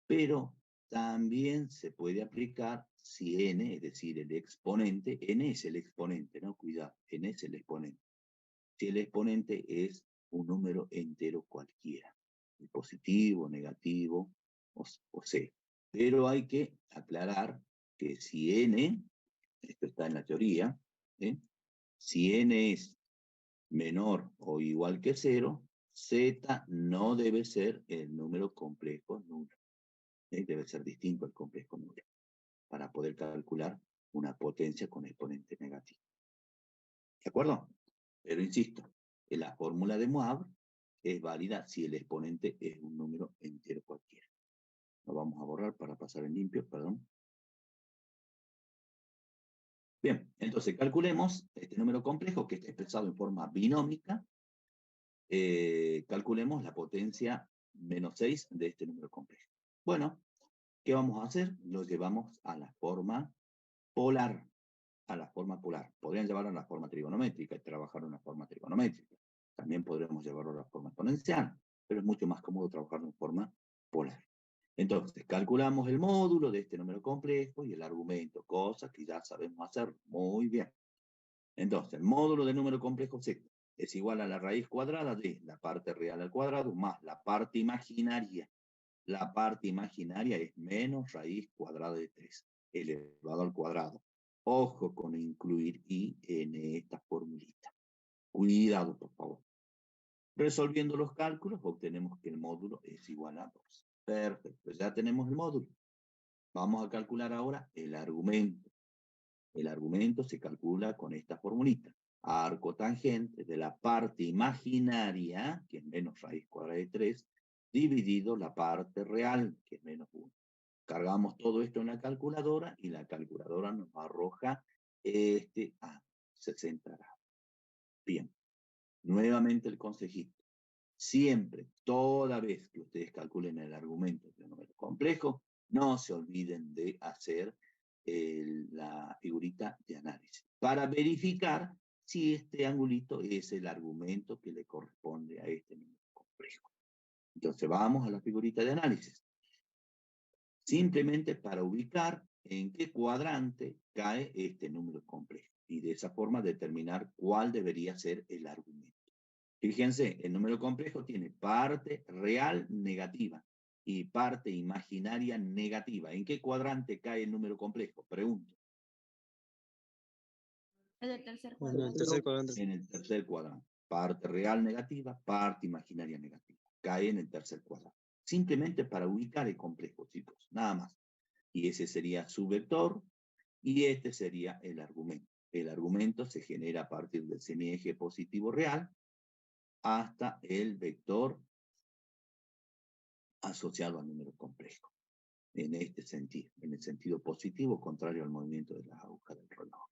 Pero también se puede aplicar si n, es decir, el exponente, n es el exponente, no, cuidado, n es el exponente. Si el exponente es un número entero cualquiera, positivo, negativo o cero. Pero hay que aclarar que si n, esto está en la teoría, ¿eh?, si n es menor o igual que 0, z no debe ser el número complejo nulo. Debe ser distinto al complejo nulo para poder calcular una potencia con exponente negativo. ¿De acuerdo? Pero insisto, la fórmula de Moivre es válida si el exponente es un número entero cualquiera. Lo vamos a borrar para pasar en limpio, perdón. Bien, entonces calculemos este número complejo que está expresado en forma binómica. Calculemos la potencia menos 6 de este número complejo. Bueno, ¿qué vamos a hacer? Lo llevamos a la forma polar. A la forma polar. Podrían llevarlo a la forma trigonométrica y trabajar en una forma trigonométrica. También podremos llevarlo a la forma exponencial, pero es mucho más cómodo trabajar en forma polar. Entonces, calculamos el módulo de este número complejo y el argumento, cosas que ya sabemos hacer muy bien. Entonces, el módulo del número complejo z es igual a la raíz cuadrada de la parte real al cuadrado más la parte imaginaria. La parte imaginaria es menos raíz cuadrada de 3 elevado al cuadrado. Ojo con incluir i en esta formulita. Cuidado, por favor. Resolviendo los cálculos, obtenemos que el módulo es igual a 2. Perfecto, ya tenemos el módulo. Vamos a calcular ahora el argumento. El argumento se calcula con esta formulita. Arco tangente de la parte imaginaria, que es menos raíz cuadrada de 3, dividido la parte real, que es menos 1. Cargamos todo esto en la calculadora y la calculadora nos arroja 60 grados. Bien, nuevamente el consejito. Siempre, toda vez que ustedes calculen el argumento de un número complejo, no se olviden de hacer la figurita de análisis para verificar si este angulito es el argumento que le corresponde a este número complejo. Entonces vamos a la figurita de análisis. Simplemente para ubicar en qué cuadrante cae este número complejo y de esa forma determinar cuál debería ser el argumento. Fíjense, el número complejo tiene parte real negativa y parte imaginaria negativa. ¿En qué cuadrante cae el número complejo? Pregunto. En el tercer En cuadrante. el tercer cuadrante. En el tercer cuadrante. Parte real negativa, parte imaginaria negativa. Cae en el tercer cuadrante. Simplemente para ubicar el complejo, chicos, nada más. Y ese sería su vector y este sería el argumento. El argumento se genera a partir del semieje positivo real hasta el vector asociado al número complejo. En este sentido, en el sentido positivo, contrario al movimiento de las agujas del reloj.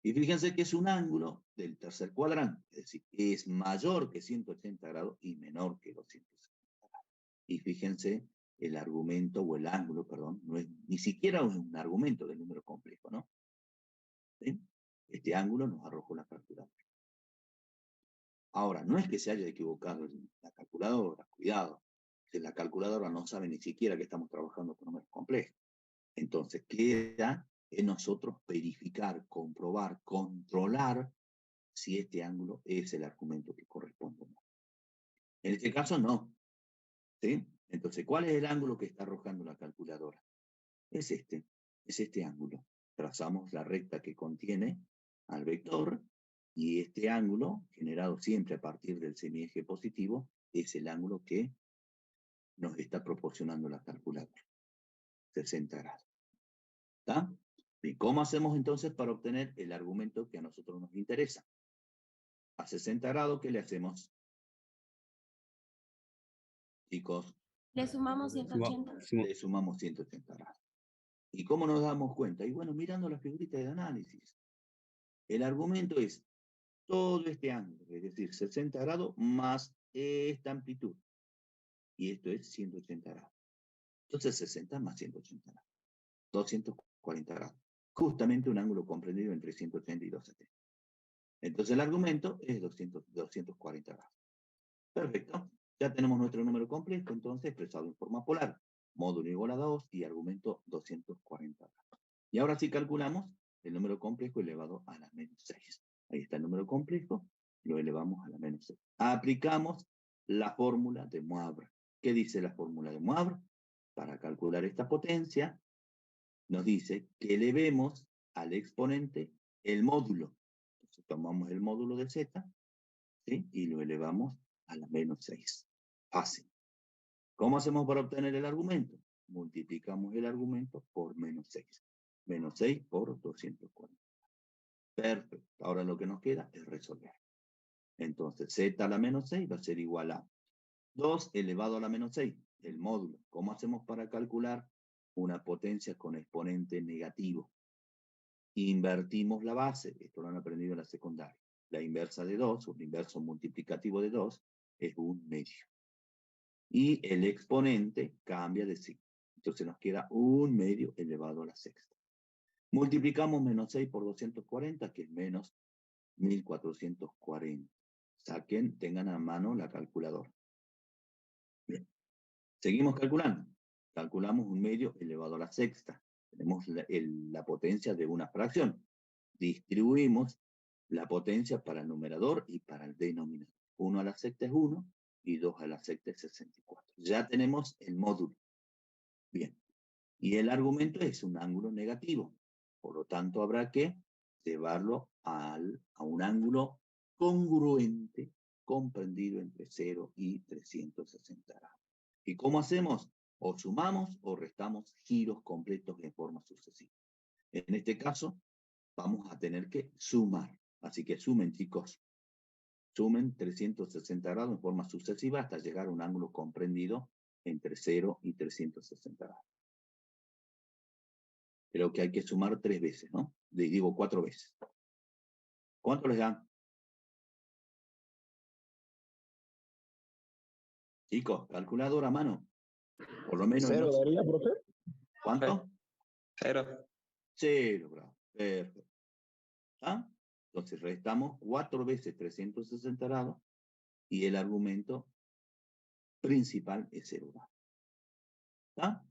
Y fíjense que es un ángulo del tercer cuadrante, es decir, es mayor que 180 grados y menor que 270 grados. Y fíjense, el argumento o el ángulo, perdón, no es ni siquiera un argumento del número complejo, ¿no? ¿Sí? Este ángulo nos arrojó la calculadora. Ahora, no es que se haya equivocado la calculadora, cuidado, que la calculadora no sabe ni siquiera que estamos trabajando con números complejos. Entonces, queda en nosotros verificar, comprobar, controlar si este ángulo es el argumento que corresponde o no. En este caso, no. ¿Sí? Entonces, ¿cuál es el ángulo que está arrojando la calculadora? Es este ángulo. Trazamos la recta que contiene al vector y este ángulo, generado siempre a partir del semieje positivo, es el ángulo que nos está proporcionando la calculadora. 60 grados. ¿Está? Bien, ¿cómo hacemos entonces para obtener el argumento que a nosotros nos interesa? A 60 grados, ¿qué le hacemos? Chicos, Le sumamos 180. le sumamos 180 grados. ¿Y cómo nos damos cuenta? Y bueno, mirando las figuritas de análisis. El argumento es todo este ángulo, es decir, 60 grados más esta amplitud. Y esto es 180 grados. Entonces 60 más 180 grados. 240 grados. Justamente un ángulo comprendido entre 180 y 270. Entonces el argumento es 240 grados. Perfecto. Ya tenemos nuestro número complejo, entonces expresado en forma polar. Módulo igual a 2 y argumento 240 grados. Y ahora sí calculamos el número complejo elevado a la menos 6. Ahí está el número complejo, lo elevamos a la menos 6. Aplicamos la fórmula de Moivre. ¿Qué dice la fórmula de Moivre? Para calcular esta potencia, nos dice que elevemos al exponente el módulo. Entonces tomamos el módulo de z, ¿sí? Y lo elevamos a la menos 6. Fácil. ¿Cómo hacemos para obtener el argumento? Multiplicamos el argumento por menos 6. Menos 6 por 240. Perfecto. Ahora lo que nos queda es resolver. Entonces, z a la menos 6 va a ser igual a 2 elevado a la menos 6, el módulo. ¿Cómo hacemos para calcular una potencia con exponente negativo? Invertimos la base. Esto lo han aprendido en la secundaria. La inversa de 2, o el inverso multiplicativo de 2, es 1/2. Y el exponente cambia de signo. Entonces nos queda 1/2 elevado a la sexta. Multiplicamos menos 6 por 240, que es menos 1440. Saquen, tengan a mano la calculadora. Bien. Seguimos calculando. Calculamos 1/2 elevado a la sexta. Tenemos la potencia de una fracción. Distribuimos la potencia para el numerador y para el denominador. 1 a la sexta es 1 y 2 a la sexta es 64. Ya tenemos el módulo. Bien. Y el argumento es un ángulo negativo. Por lo tanto, habrá que llevarlo a un ángulo congruente comprendido entre 0 y 360 grados. ¿Y cómo hacemos? O sumamos o restamos giros completos en forma sucesiva. En este caso, vamos a tener que sumar. Así que sumen, chicos. Sumen 360 grados en forma sucesiva hasta llegar a un ángulo comprendido entre 0 y 360 grados. Creo que hay que sumar 3 veces, ¿no? Les digo 4 veces. ¿Cuánto les dan? Chicos, calculadora a mano. Por lo menos. ¿Cero no... daría, profe? ¿Cuánto? 0. 0, bravo. Perfecto. ¿Ah? Entonces restamos 4 veces 360 grados y el argumento principal es 0 grados. ¿Está?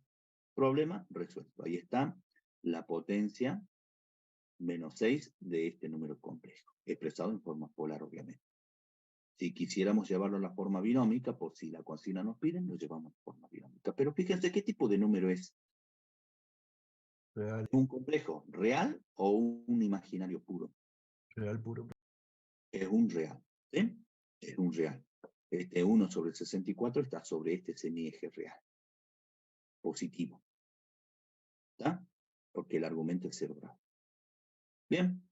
Problema resuelto. Ahí está la potencia menos 6 de este número complejo, expresado en forma polar, obviamente. Si quisiéramos llevarlo a la forma binómica, por si la consigna nos piden, lo llevamos a forma binómica. Pero fíjense qué tipo de número es. Real. ¿Un complejo real o un imaginario puro? Real puro. Es un real. ¿Sí? Es un real. Este 1 sobre 64 está sobre este semieje real. Positivo. ¿Está? Porque el argumento es 0 grados. Bien.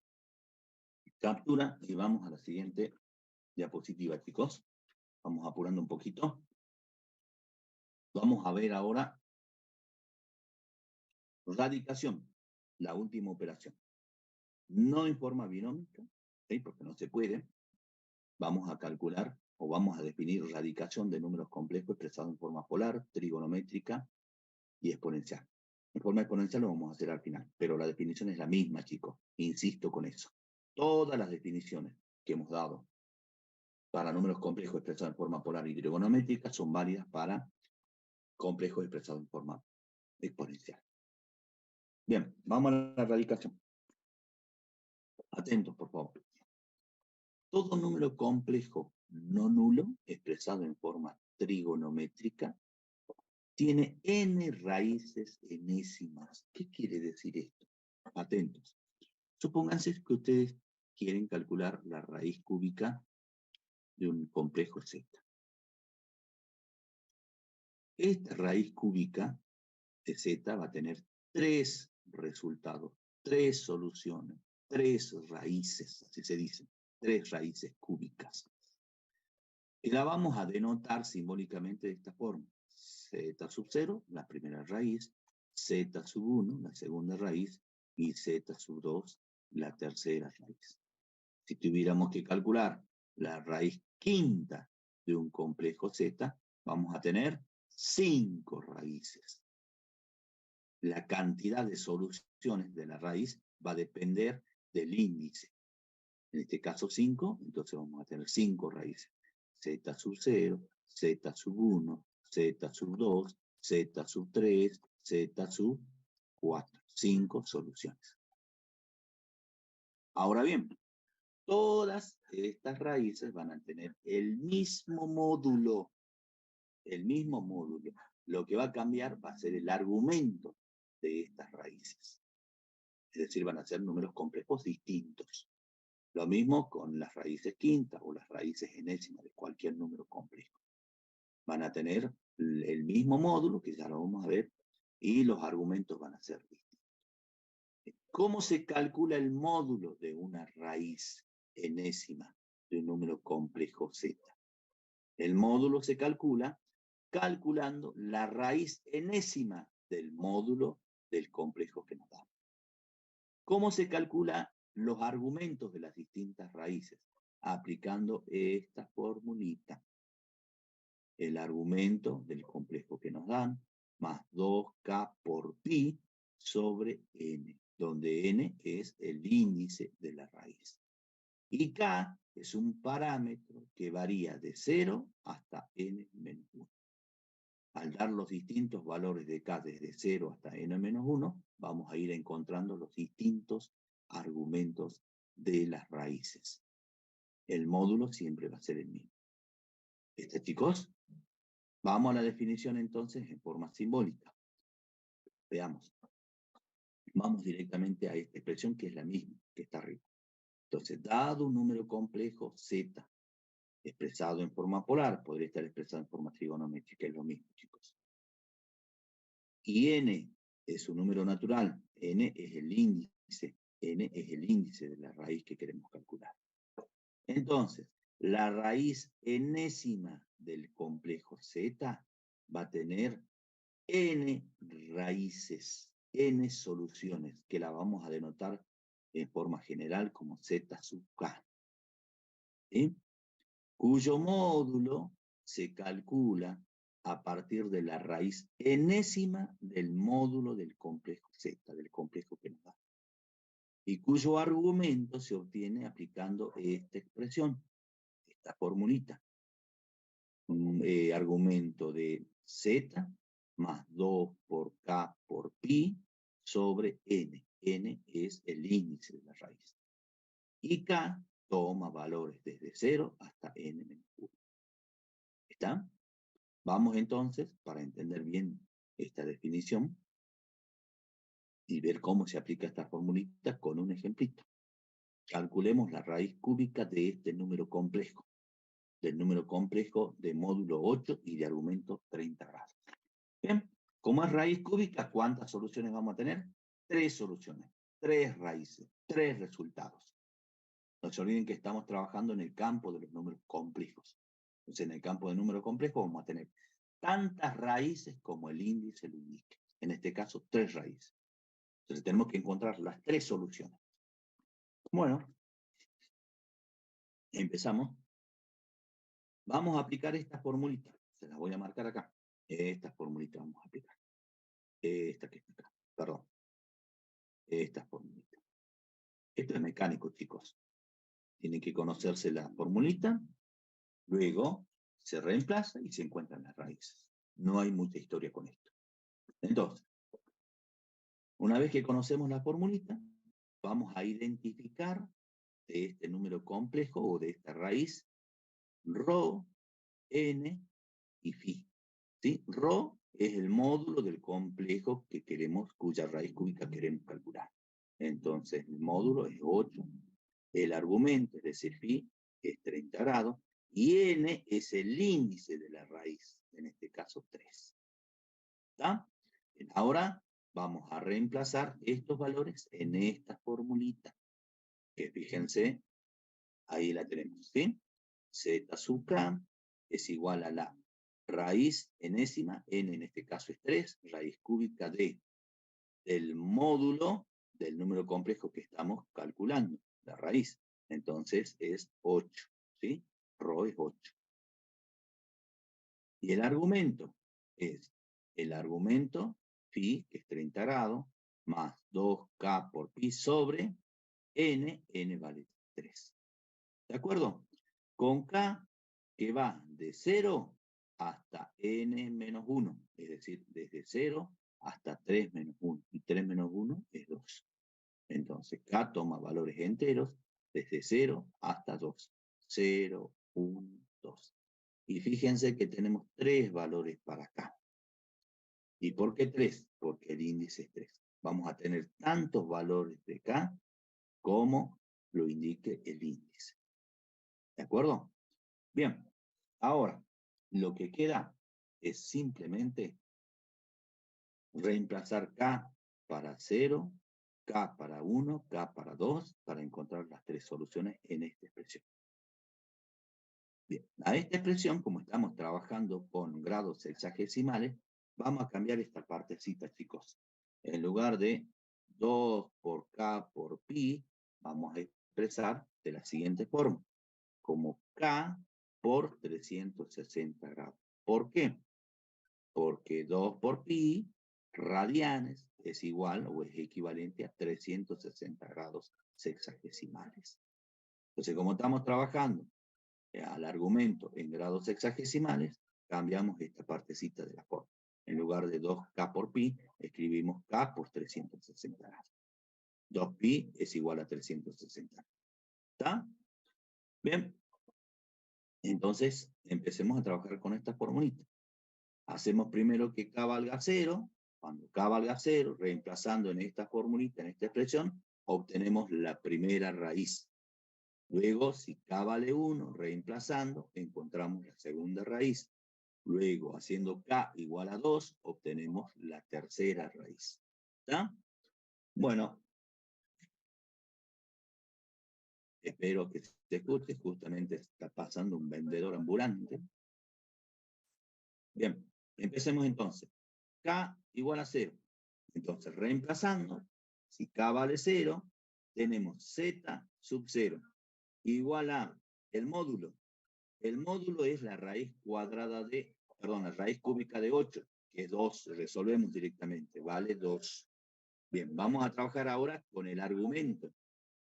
Captura y vamos a la siguiente diapositiva, chicos. Vamos apurando un poquito. Vamos a ver ahora radicación, la última operación. No en forma binómica, ¿sí? Porque no se puede. Vamos a calcular o vamos a definir radicación de números complejos expresados en forma polar, trigonométrica y exponencial. En forma exponencial lo vamos a hacer al final, pero la definición es la misma, chicos. Insisto con eso. Todas las definiciones que hemos dado para números complejos expresados en forma polar y trigonométrica son válidas para complejos expresados en forma exponencial. Bien, vamos a la radicación. Atentos, por favor. Todo número complejo no nulo, expresado en forma trigonométrica, tiene n raíces enésimas. ¿Qué quiere decir esto? Atentos. Supónganse que ustedes quieren calcular la raíz cúbica de un complejo Z. Esta raíz cúbica de Z va a tener 3 resultados, 3 soluciones, 3 raíces, así se dice, 3 raíces cúbicas. Y la vamos a denotar simbólicamente de esta forma. Z sub 0, la primera raíz, Z sub 1, la segunda raíz, y Z sub 2, la tercera raíz. Si tuviéramos que calcular la raíz quinta de un complejo Z, vamos a tener 5 raíces. La cantidad de soluciones de la raíz va a depender del índice. En este caso 5, entonces vamos a tener 5 raíces. Z sub 0, Z sub 1, Z sub 2, Z sub 3, Z sub 4. 5 soluciones. Ahora bien, todas estas raíces van a tener el mismo módulo. El mismo módulo. Lo que va a cambiar va a ser el argumento de estas raíces. Es decir, van a ser números complejos distintos. Lo mismo con las raíces quintas o las raíces enésimas de cualquier número complejo. Van a tener el mismo módulo, que ya lo vamos a ver, y los argumentos van a ser distintos. ¿Cómo se calcula el módulo de una raíz enésima de un número complejo Z? El módulo se calcula calculando la raíz enésima del módulo del complejo que nos da. ¿Cómo se calcula los argumentos de las distintas raíces? Aplicando esta formulita. El argumento del complejo que nos dan, más 2k por pi sobre n, donde n es el índice de la raíz. Y k es un parámetro que varía de 0 hasta n menos 1. Al dar los distintos valores de k desde 0 hasta n menos 1, vamos a ir encontrando los distintos argumentos de las raíces. El módulo siempre va a ser el mismo. Chicos, vamos a la definición entonces en forma simbólica. Veamos. Vamos directamente a esta expresión que es la misma, que está arriba. Entonces, dado un número complejo z, expresado en forma polar, podría estar expresado en forma trigonométrica, es lo mismo, chicos. Y n es un número natural, n es el índice de la raíz que queremos calcular. Entonces, la raíz enésima del complejo z va a tener n raíces, n soluciones, que la vamos a denotar en forma general como z sub k, ¿sí? Cuyo módulo se calcula a partir de la raíz enésima del módulo del complejo Z, del complejo que nos da. Y cuyo argumento se obtiene aplicando esta expresión, esta formulita. Un argumento de Z más 2 por K por pi sobre N. N es el índice de la raíz. Y K toma valores desde 0 hasta N menos 1. ¿Está? Vamos entonces, para entender bien esta definición y ver cómo se aplica esta formulita con un ejemplito. Calculemos la raíz cúbica de este número complejo, del número complejo de módulo 8 y de argumento 30 grados. Bien, como es raíz cúbica, ¿cuántas soluciones vamos a tener? 3 soluciones, 3 raíces, 3 resultados. No se olviden que estamos trabajando en el campo de los números complejos. Entonces, en el campo de números complejos vamos a tener tantas raíces como el índice lo indique. En este caso, 3 raíces. Entonces, tenemos que encontrar las 3 soluciones. Bueno, empezamos. Vamos a aplicar esta formulita. Se las voy a marcar acá. Esta formulita vamos a aplicar. Esta que está acá. Perdón. Esta formulita. Esto es mecánico, chicos. Tienen que conocerse la formulita. Luego se reemplaza y se encuentran las raíces. No hay mucha historia con esto. Entonces, una vez que conocemos la formulita, vamos a identificar de este número complejo o de esta raíz ρ, n y phi. ¿Sí? ρ es el módulo del complejo que queremos, cuya raíz cúbica queremos calcular. Entonces, el módulo es 8. El argumento, es decir, phi, es 30 grados. Y n es el índice de la raíz, en este caso 3. ¿Está? Ahora vamos a reemplazar estos valores en esta formulita, que fíjense, ahí la tenemos, ¿sí? Z sub k es igual a la raíz enésima, n en este caso es 3, raíz cúbica del módulo del número complejo que estamos calculando, la raíz. Entonces es 8, ¿sí? Rho es 8. Y el argumento es el argumento phi, que es 30 grados, más 2k por pi sobre n vale 3. ¿De acuerdo? Con k que va de 0 hasta n menos 1, es decir, desde 0 hasta 3 menos 1, y 3 menos 1 es 2. Entonces, k toma valores enteros desde 0 hasta 2. 0, 1, 2. Y fíjense que tenemos 3 valores para k. ¿Y por qué 3? Porque el índice es 3. Vamos a tener tantos valores de k como lo indique el índice. ¿De acuerdo? Bien, ahora lo que queda es simplemente reemplazar k para 0, k para 1, k para 2, para encontrar las 3 soluciones en esta expresión. Bien, a esta expresión, como estamos trabajando con grados sexagesimales, vamos a cambiar esta partecita, chicos. En lugar de 2 por k por pi, vamos a expresar de la siguiente forma, como k por 360 grados. ¿Por qué? Porque 2 por pi radianes es igual o es equivalente a 360 grados sexagesimales. Entonces, como estamos trabajando al argumento en grados sexagesimales, cambiamos esta partecita de la forma. En lugar de 2k por pi, escribimos k por 360 grados. 2pi es igual a 360. ¿Está? Bien. Entonces, empecemos a trabajar con esta formulita. Hacemos primero que k valga 0. Cuando k valga 0, reemplazando en esta formulita, en esta expresión, obtenemos la primera raíz. Luego, si k vale 1, reemplazando, encontramos la segunda raíz. Luego, haciendo k igual a 2, obtenemos la tercera raíz. ¿Está? Bueno, espero que se escuche. Justamente está pasando un vendedor ambulante. Bien, empecemos entonces. K igual a 0. Entonces, reemplazando, si k vale 0, tenemos z sub 0 igual a el módulo. El módulo es la raíz cuadrada de, perdón, la raíz cúbica de 8, que es 2, resolvemos directamente, vale 2. Bien, vamos a trabajar ahora con el argumento.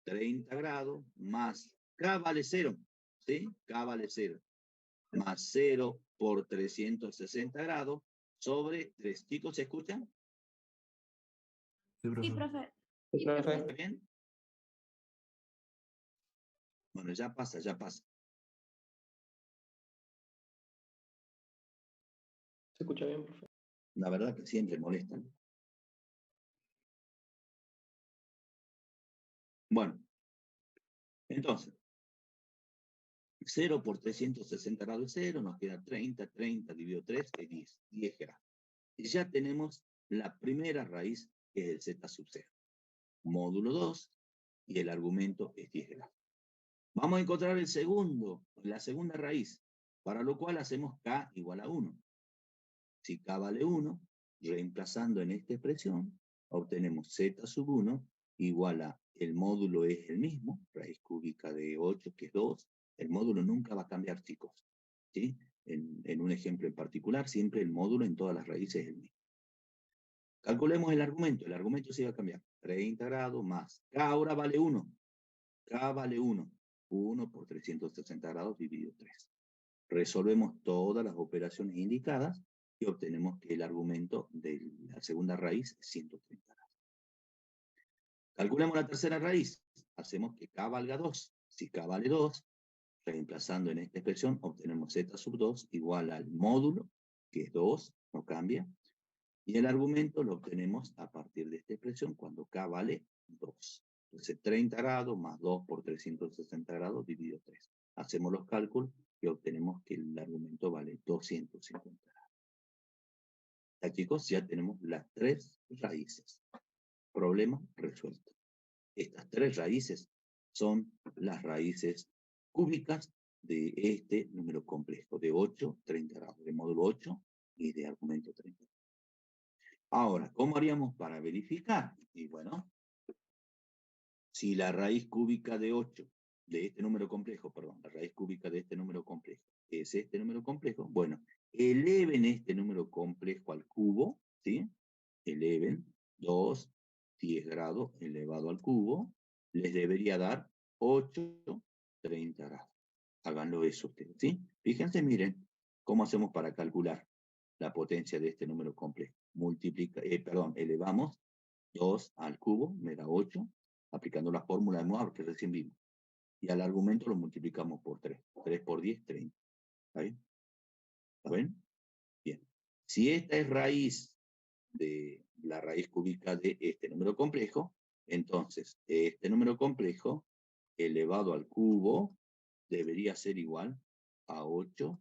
30 grados más k vale 0, ¿sí? K vale 0. Más 0 por 360 grados sobre 3. Chicos, ¿se escuchan? Sí, profe. Sí, profe. ¿Está bien? Bueno, ya pasa, ya pasa. ¿Se escucha bien, profe? La verdad que siempre molestan. Bueno, entonces, 0 por 360 grados es 0, nos queda 30, 30 dividido 3 es 10, 10 grados. Y ya tenemos la primera raíz, que es el z sub 0. Módulo 2, y el argumento es 10 grados. Vamos a encontrar la segunda raíz, para lo cual hacemos k igual a 1. Si k vale 1, reemplazando en esta expresión, obtenemos z sub 1 igual a, el módulo es el mismo, raíz cúbica de 8, que es 2. El módulo nunca va a cambiar, chicos. ¿Sí? En un ejemplo en particular, siempre el módulo en todas las raíces es el mismo. Calculemos el argumento. El argumento se va a cambiar. 30 grados más k ahora vale 1. K vale 1. 1 por 360 grados dividido 3. Resolvemos todas las operaciones indicadas y obtenemos que el argumento de la segunda raíz es 130 grados. Calculemos la tercera raíz. Hacemos que k valga 2. Si k vale 2, reemplazando en esta expresión, obtenemos z sub 2 igual al módulo, que es 2, no cambia. Y el argumento lo obtenemos a partir de esta expresión cuando k vale 2. Entonces 30 grados más 2 por 360 grados dividido 3. Hacemos los cálculos y obtenemos que el argumento vale 250 grados. Ya, chicos, ya tenemos las 3 raíces. Problema resuelto. Estas 3 raíces son las raíces cúbicas de este número complejo, de 8, 30 grados, de módulo 8 y de argumento 30. Ahora, ¿cómo haríamos para verificar? Y bueno, si la raíz cúbica de 8, de este número complejo, perdón, la raíz cúbica de este número complejo es este número complejo, bueno, eleven este número complejo al cubo, ¿sí? Eleven 2, 10 grados elevado al cubo, les debería dar 8, 30 grados. Háganlo eso ustedes, ¿sí? Fíjense, miren, ¿cómo hacemos para calcular la potencia de este número complejo? Elevamos 2 al cubo, me da 8, aplicando la fórmula de Mohr que recién vimos. Y al argumento lo multiplicamos por 3. 3 por 10, 30. ¿Está bien? ¿Está bien? Bien. Si esta es raíz de la raíz cúbica de este número complejo, entonces este número complejo elevado al cubo debería ser igual a 8,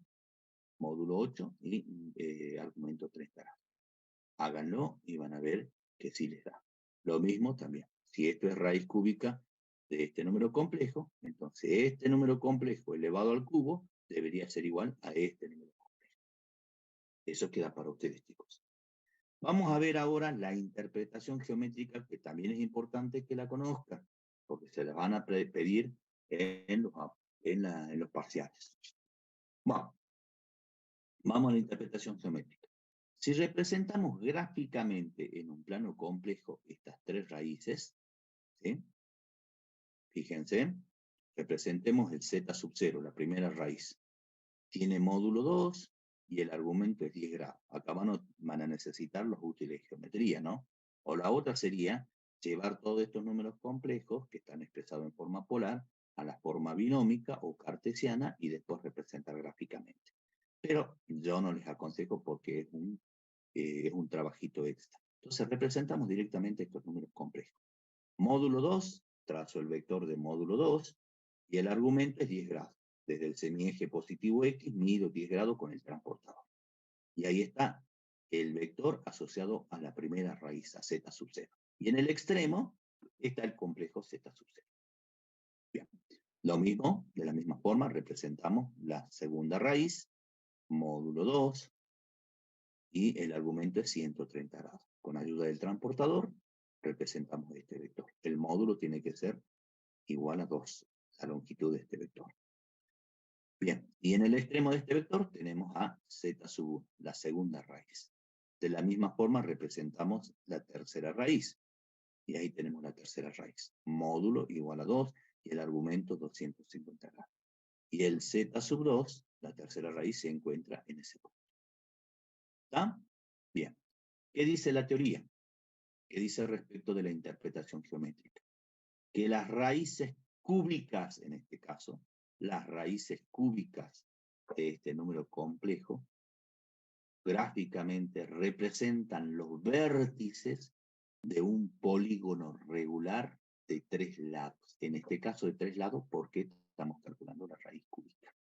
módulo 8 y argumento 30 grados. Háganlo y van a ver que sí les da. Lo mismo también. Si esto es raíz cúbica de este número complejo, entonces este número complejo elevado al cubo debería ser igual a este número complejo. Eso queda para ustedes, chicos. Vamos a ver ahora la interpretación geométrica, que también es importante que la conozcan, porque se la van a pedir en los parciales. Bueno, vamos a la interpretación geométrica. Si representamos gráficamente en un plano complejo estas tres raíces, ¿sí? Fíjense, representemos el z sub 0, la primera raíz. Tiene módulo 2 y el argumento es 10 grados. Acá van a necesitar los útiles de geometría, ¿no? O la otra sería llevar todos estos números complejos que están expresados en forma polar a la forma binómica o cartesiana y después representar gráficamente. Pero yo no les aconsejo porque es un trabajito extra. Entonces representamos directamente estos números complejos. Módulo 2, trazo el vector de módulo 2 y el argumento es 10 grados. Desde el semieje positivo X mido 10 grados con el transportador. Y ahí está el vector asociado a la primera raíz, a z sub 0. Y en el extremo está el complejo z sub 0. Bien. Lo mismo, de la misma forma, representamos la segunda raíz, módulo 2, y el argumento es 130 grados. Con ayuda del transportador, representamos este vector. El módulo tiene que ser igual a 2, la longitud de este vector. Bien, y en el extremo de este vector tenemos a z sub 1, la segunda raíz. De la misma forma representamos la tercera raíz. Y ahí tenemos la tercera raíz. Módulo igual a 2 y el argumento 250 grados. Y el z sub 2, la tercera raíz, se encuentra en ese punto. ¿Está? Bien. ¿Qué dice la teoría? ¿Qué dice respecto de la interpretación geométrica? Que las raíces cúbicas, en este caso, las raíces cúbicas de este número complejo, gráficamente representan los vértices de un polígono regular de 3 lados. En este caso de 3 lados, porque estamos calculando la raíz cúbica.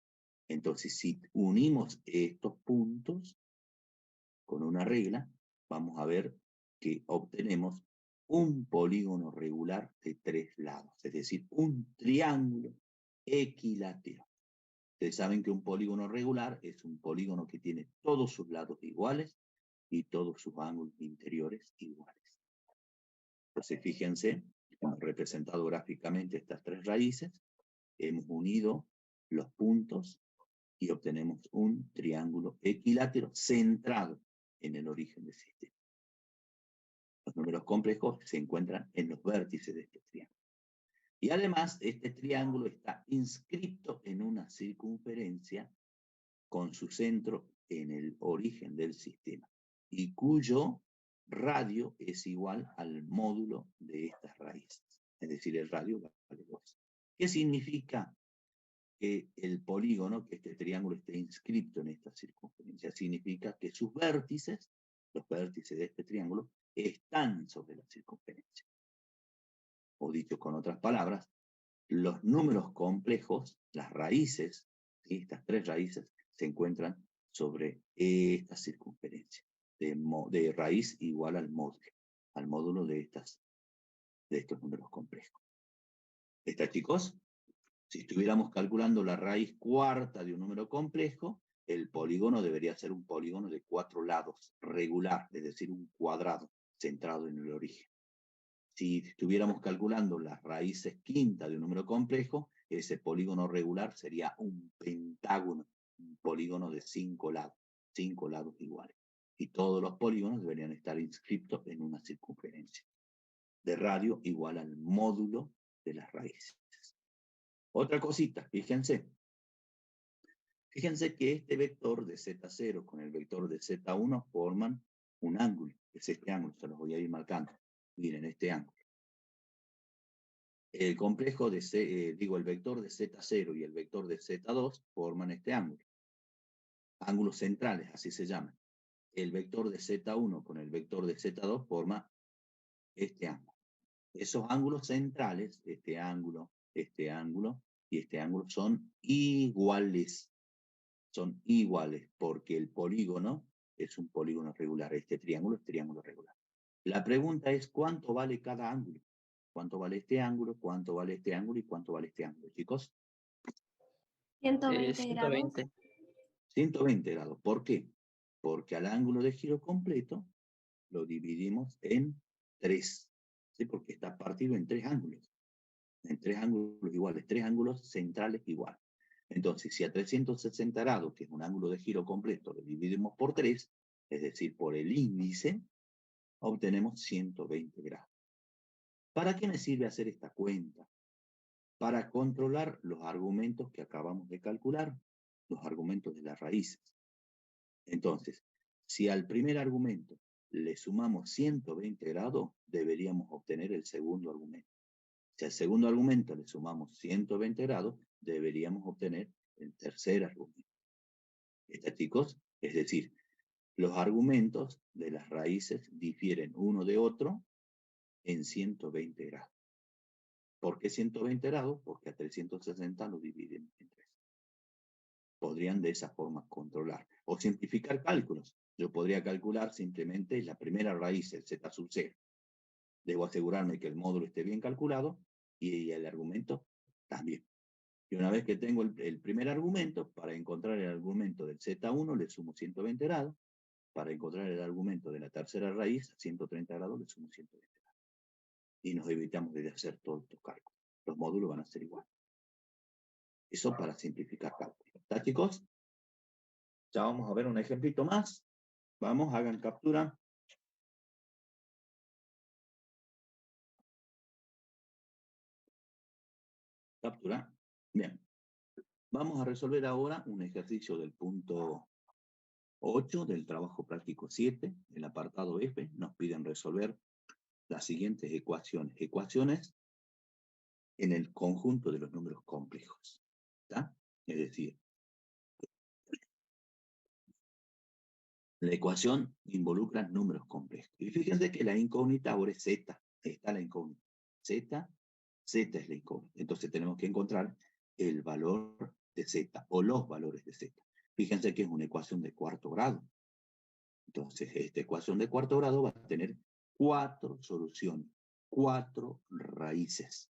Entonces, si unimos estos puntos con una regla, vamos a ver que obtenemos un polígono regular de 3 lados, es decir, un triángulo equilátero. Ustedes saben que un polígono regular es un polígono que tiene todos sus lados iguales y todos sus ángulos interiores iguales. Entonces, fíjense, hemos representado gráficamente estas tres raíces, hemos unido los puntos y obtenemos un triángulo equilátero centrado en el origen del sistema. Los números complejos se encuentran en los vértices de este triángulo. Y además, este triángulo está inscripto en una circunferencia con su centro en el origen del sistema y cuyo radio es igual al módulo de estas raíces. Es decir, el radio vale 2. ¿Qué significa que el polígono, que este triángulo esté inscripto en esta circunferencia? Significa que sus vértices, los vértices de este triángulo, están sobre la circunferencia. O dicho con otras palabras, los números complejos, las raíces, ¿sí? Estas tres raíces, se encuentran sobre esta circunferencia, de raíz igual al módulo de estos números complejos. ¿Está, chicos? Si estuviéramos calculando la raíz cuarta de un número complejo, el polígono debería ser un polígono de 4 lados, regular, es decir, un cuadrado centrado en el origen. Si estuviéramos calculando las raíces quinta de un número complejo, ese polígono regular sería un pentágono, un polígono de 5 lados iguales. Y todos los polígonos deberían estar inscritos en una circunferencia de radio igual al módulo de las raíces. Otra cosita, fíjense. Fíjense que este vector de Z0 con el vector de Z1 forman un ángulo. Es este ángulo, se los voy a ir marcando. Miren, este ángulo. El complejo de el vector de Z0 y el vector de Z2 forman este ángulo. Ángulos centrales, así se llaman. El vector de Z1 con el vector de Z2 forma este ángulo. Esos ángulos centrales, este ángulo y este ángulo son iguales. Son iguales porque el polígono es un polígono regular. Este triángulo es triángulo regular. La pregunta es, ¿cuánto vale cada ángulo? ¿Cuánto vale este ángulo? ¿Cuánto vale este ángulo? ¿Y cuánto vale este ángulo, chicos? 120 grados. 120 grados. ¿Por qué? Porque al ángulo de giro completo lo dividimos en 3. ¿Sí? Porque está partido en 3 ángulos. En 3 ángulos iguales, 3 ángulos centrales iguales. Entonces, si a 360 grados, que es un ángulo de giro completo, lo dividimos por 3, es decir, por el índice, obtenemos 120 grados. ¿Para qué me sirve hacer esta cuenta? Para controlar los argumentos que acabamos de calcular, los argumentos de las raíces. Entonces, si al primer argumento le sumamos 120 grados, deberíamos obtener el segundo argumento. Si al segundo argumento le sumamos 120 grados, deberíamos obtener el tercer argumento. ¿Está, chicos? Es decir, los argumentos de las raíces difieren uno de otro en 120 grados. ¿Por qué 120 grados? Porque a 360 lo dividen en 3. Podrían de esa forma controlar o simplificar cálculos. Yo podría calcular simplemente la primera raíz, el z sub 0. Debo asegurarme que el módulo esté bien calculado y el argumento también. Y una vez que tengo el primer argumento, para encontrar el argumento del Z1 le sumo 120 grados. Para encontrar el argumento de la tercera raíz, a 130 grados le sumo 120 grados. Y nos evitamos de hacer todos estos cálculos. Los módulos van a ser iguales. Eso para simplificar cálculos. ¿Está, chicos? Ya vamos a ver un ejemplito más. Vamos, hagan captura. Captura. Bien. Vamos a resolver ahora un ejercicio del punto 8 del trabajo práctico 7, el apartado F. Nos piden resolver las siguientes ecuaciones. Ecuaciones en el conjunto de los números complejos. ¿Está? Es decir, la ecuación involucra números complejos. Y fíjense que la incógnita ahora es Z. Ahí está la incógnita. Z es la incógnita. Entonces tenemos que encontrar el valor de Z o los valores de Z. Fíjense que es una ecuación de cuarto grado. Entonces esta ecuación de cuarto grado va a tener 4 soluciones, 4 raíces.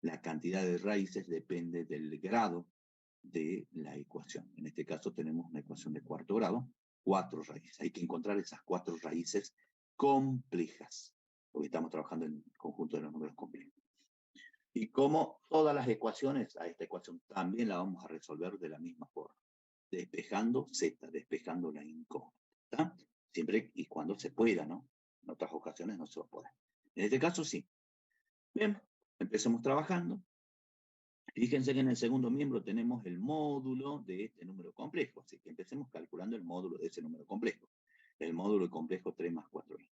La cantidad de raíces depende del grado de la ecuación. En este caso tenemos una ecuación de cuarto grado, 4 raíces. Hay que encontrar esas 4 raíces complejas, porque estamos trabajando en el conjunto de los números complejos. Y como todas las ecuaciones, a esta ecuación también la vamos a resolver de la misma forma, despejando Z, despejando la incógnita. Siempre y cuando se pueda, ¿no? En otras ocasiones no se va a poder. En este caso sí. Bien, empecemos trabajando. Fíjense que en el segundo miembro tenemos el módulo de este número complejo, así que empecemos calculando el módulo de ese número complejo. El módulo complejo 3 más 4i.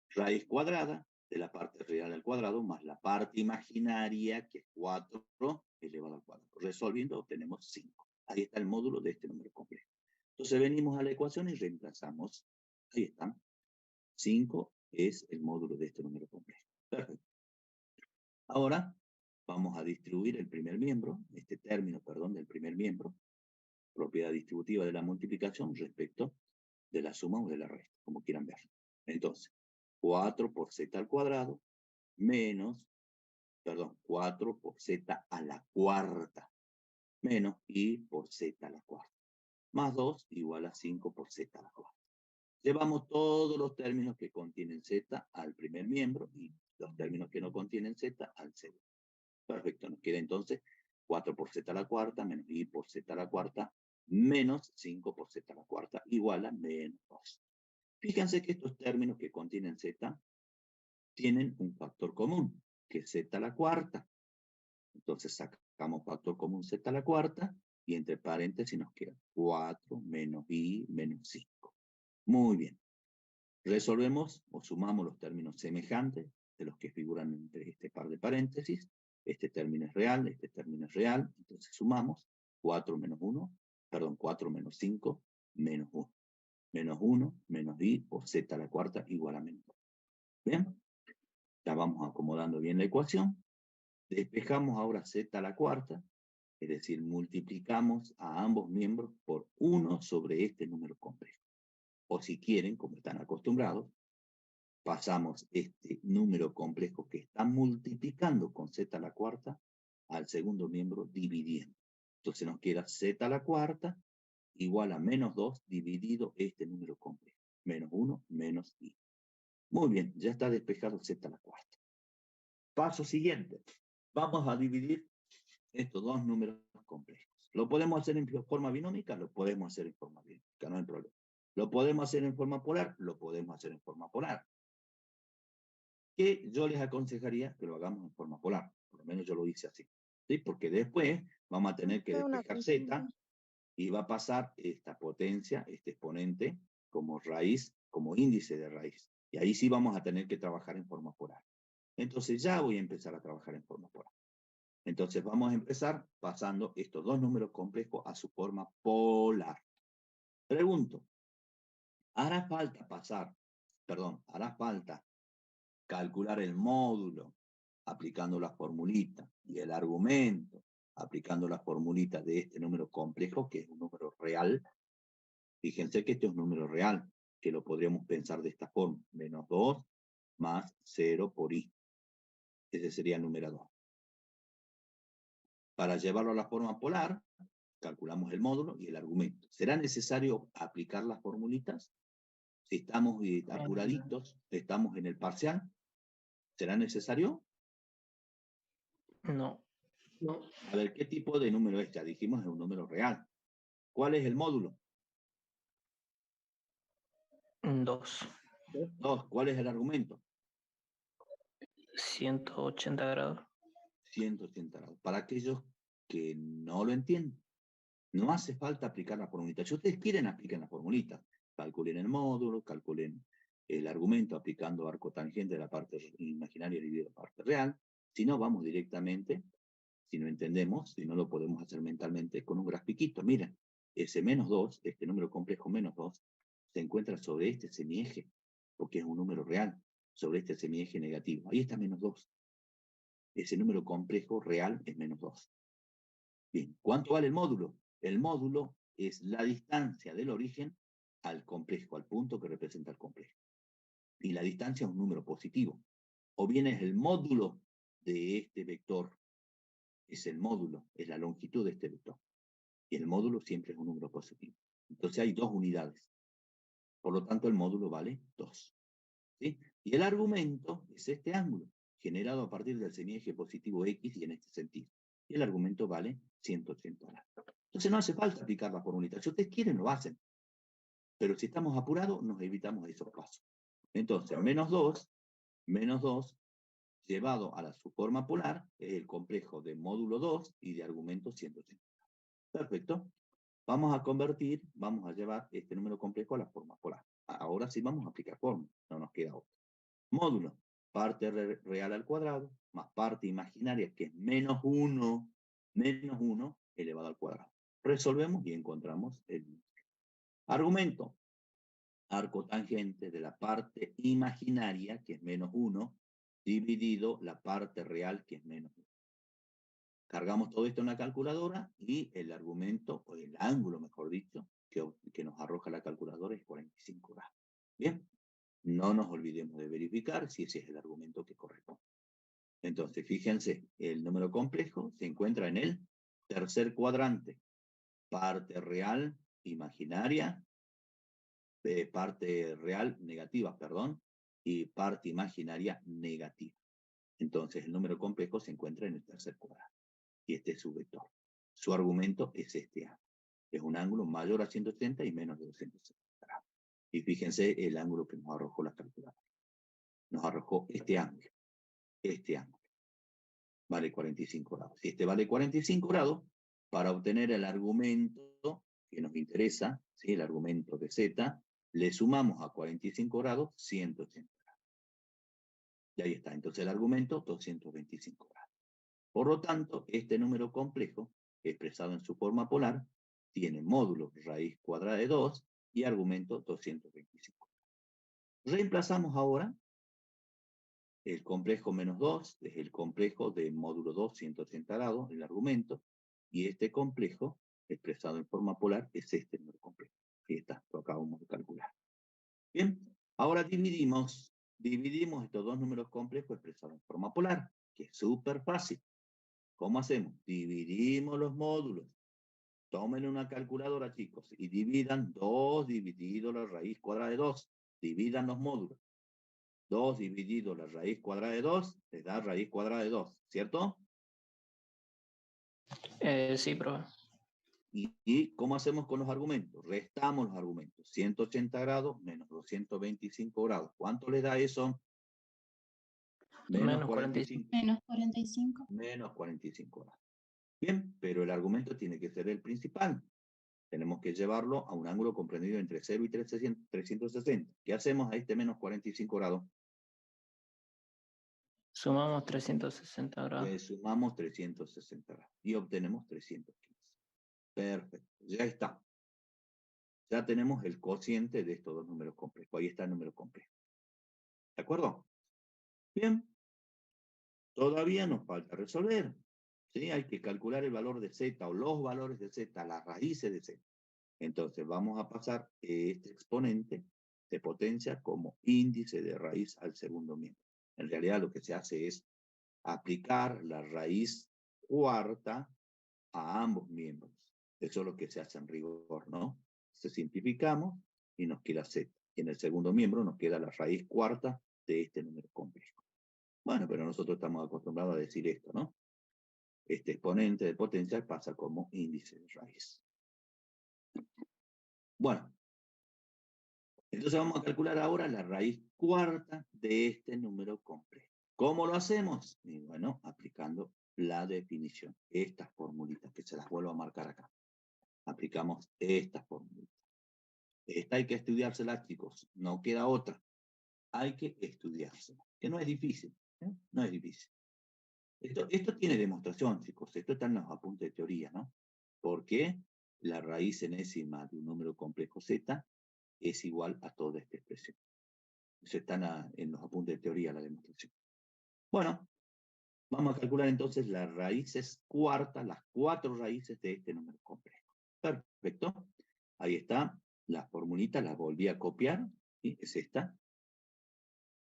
Raíz cuadrada de la parte real al cuadrado más la parte imaginaria, que es 4 elevado al cuadrado. Resolviendo obtenemos 5. Ahí está el módulo de este número complejo. Entonces venimos a la ecuación y reemplazamos. Ahí está. 5 es el módulo de este número complejo. Perfecto. Ahora vamos a distribuir el primer miembro, este término, perdón, del primer miembro, propiedad distributiva de la multiplicación respecto de la suma o de la resta, como quieran ver. Entonces, 4 por z al cuadrado menos perdón, 4 por z a la cuarta, menos i por z a la cuarta, más 2 igual a 5 por z a la cuarta. Llevamos todos los términos que contienen z al primer miembro y los términos que no contienen z al segundo. Perfecto, nos queda entonces 4 por z a la cuarta menos i por z a la cuarta menos 5 por z a la cuarta igual a menos 2. Fíjense que estos términos que contienen z tienen un factor común, que es z a la cuarta. Entonces sacamos factor común z a la cuarta y entre paréntesis nos queda 4 menos i menos 5. Muy bien. Resolvemos o sumamos los términos semejantes de los que figuran entre este par de paréntesis. Este término es real, este término es real. Entonces sumamos 4 menos 1, perdón, 4 menos 5 menos 1. Menos 1 menos i por z a la cuarta igual a menos 2. Bien, ya vamos acomodando bien la ecuación. Despejamos ahora z a la cuarta, es decir, multiplicamos a ambos miembros por 1 sobre este número complejo. O si quieren, como están acostumbrados, pasamos este número complejo que está multiplicando con z a la cuarta al segundo miembro dividiendo. Entonces nos queda z a la cuarta igual a menos 2 dividido este número complejo. Menos 1 menos i. Muy bien, ya está despejado z a la cuarta. Paso siguiente. Vamos a dividir estos dos números complejos. ¿Lo podemos hacer en forma binómica? Lo podemos hacer en forma binómica, no hay problema. ¿Lo podemos hacer en forma polar? Lo podemos hacer en forma polar. Que yo les aconsejaría que lo hagamos en forma polar. Por lo menos yo lo hice así. ¿Sí? Porque después vamos a tener que despejar z y va a pasar esta potencia, este exponente, como raíz, como índice de raíz. Y ahí sí vamos a tener que trabajar en forma polar. Entonces ya voy a empezar a trabajar en forma polar. Entonces vamos a empezar pasando estos dos números complejos a su forma polar. Pregunto, ¿hará falta calcular el módulo aplicando la formulita y el argumento aplicando la formulita de este número complejo, que es un número real? Fíjense que este es un número real, que lo podríamos pensar de esta forma. Menos 2 más 0 por i. Ese sería el numerador. Para llevarlo a la forma polar, calculamos el módulo y el argumento. ¿Será necesario aplicar las formulitas? Si estamos apuraditos, estamos en el parcial, ¿será necesario? No. No. A ver, ¿qué tipo de número es? Ya dijimos, es un número real. ¿Cuál es el módulo? 2. 2. ¿Cuál es el argumento? 180 grados. 180 grados. Para aquellos que no lo entienden, no hace falta aplicar la formulita. Si ustedes quieren, apliquen la formulita. Calculen el módulo, calculen el argumento aplicando arco tangente de la parte imaginaria dividido la parte real. Si no, vamos directamente, si no entendemos, si no lo podemos hacer mentalmente, con un grafiquito. Miren, ese menos 2, este número complejo menos 2, se encuentra sobre este semieje, porque es un número real, sobre este semieje negativo. Ahí está menos 2. Ese número complejo real es menos 2. Bien, ¿cuánto vale el módulo? El módulo es la distancia del origen al complejo, al punto que representa el complejo. Y la distancia es un número positivo. O bien es el módulo de este vector. Es el módulo, es la longitud de este vector. Y el módulo siempre es un número positivo. Entonces hay dos unidades. Por lo tanto, el módulo vale 2. ¿Sí? Y el argumento es este ángulo, generado a partir del semieje positivo X y en este sentido. Y el argumento vale 180 grados. Entonces no hace falta aplicar la formulita. Si ustedes quieren, lo hacen. Pero si estamos apurados, nos evitamos esos pasos. Entonces, menos 2 llevado a su forma polar, es el complejo de módulo 2 y de argumento 180. Perfecto. Vamos a convertir, vamos a llevar este número complejo a la forma polar. Ahora sí vamos a aplicar fórmula, no nos queda otra. Módulo, parte real al cuadrado, más parte imaginaria, que es menos 1 elevado al cuadrado. Resolvemos y encontramos el argumento. Arco tangente de la parte imaginaria, que es menos 1, dividido la parte real, que es menos 1. Cargamos todo esto en la calculadora y el argumento, o el ángulo, mejor dicho, que nos arroja la calculadora es 45 grados. Bien, no nos olvidemos de verificar si ese es el argumento que corresponde. Entonces, fíjense, el número complejo se encuentra en el tercer cuadrante. Parte real, imaginaria, parte real, negativa, perdón, y parte imaginaria, negativa. Entonces, el número complejo se encuentra en el tercer cuadrante. Y este es su vector. Su argumento es este ángulo. Es un ángulo mayor a 180 y menos de 270 grados. Y fíjense el ángulo que nos arrojó la calculadora. Nos arrojó este ángulo. Este ángulo. Vale 45 grados. Si este vale 45 grados, para obtener el argumento que nos interesa, ¿sí? El argumento de Z, le sumamos a 45 grados 180 grados. Y ahí está. Entonces el argumento 225 grados. Por lo tanto, este número complejo, expresado en su forma polar, tiene módulo raíz cuadrada de 2 y argumento 225. Reemplazamos ahora el complejo menos 2, es el complejo de módulo 2, 180 grados, el argumento, y este complejo, expresado en forma polar, es este número complejo. Aquí está, lo acabamos de calcular. Bien, ahora dividimos estos dos números complejos expresados en forma polar, que es súper fácil. ¿Cómo hacemos? Dividimos los módulos. Tomen una calculadora, chicos, y dividan 2 dividido la raíz cuadrada de 2. Dividan los módulos. 2 dividido la raíz cuadrada de 2, les da raíz cuadrada de 2, ¿cierto? Sí, profe. ¿Y cómo hacemos con los argumentos? Restamos los argumentos. 180 grados menos 225 grados. ¿Cuánto les da eso? Menos 45. Menos 45. Menos 45 grados. Bien, pero el argumento tiene que ser el principal. Tenemos que llevarlo a un ángulo comprendido entre 0 y 360. ¿Qué hacemos a este menos 45 grados? Sumamos 360 grados. Le sumamos 360 grados y obtenemos 315. Perfecto, ya está. Ya tenemos el cociente de estos dos números complejos. Ahí está el número complejo. ¿De acuerdo? Bien. Todavía nos falta resolver. ¿Sí? Hay que calcular el valor de Z o los valores de Z, las raíces de Z. Entonces vamos a pasar este exponente de potencia como índice de raíz al segundo miembro. En realidad lo que se hace es aplicar la raíz cuarta a ambos miembros. Eso es lo que se hace en rigor, ¿no? Se simplificamos y nos queda Z. Y en el segundo miembro nos queda la raíz cuarta de este número complejo. Bueno, pero nosotros estamos acostumbrados a decir esto, ¿no? Este exponente de potencia pasa como índice de raíz. Bueno, entonces vamos a calcular ahora la raíz cuarta de este número complejo. ¿Cómo lo hacemos? Y bueno, aplicando la definición. Estas formulitas, que se las vuelvo a marcar acá. Aplicamos estas formulitas. Esta hay que estudiársela, chicos. No queda otra. Hay que estudiársela. Que no es difícil. ¿Eh? No es difícil. Esto tiene demostración, chicos. Esto está en los apuntes de teoría, ¿no? Porque la raíz enésima de un número complejo Z es igual a toda esta expresión. Eso está en los apuntes de teoría, la demostración. Bueno, vamos a calcular entonces las raíces cuartas, las 4 raíces de este número complejo. Perfecto. Ahí está. La formulita la volví a copiar. ¿Sí? Es esta.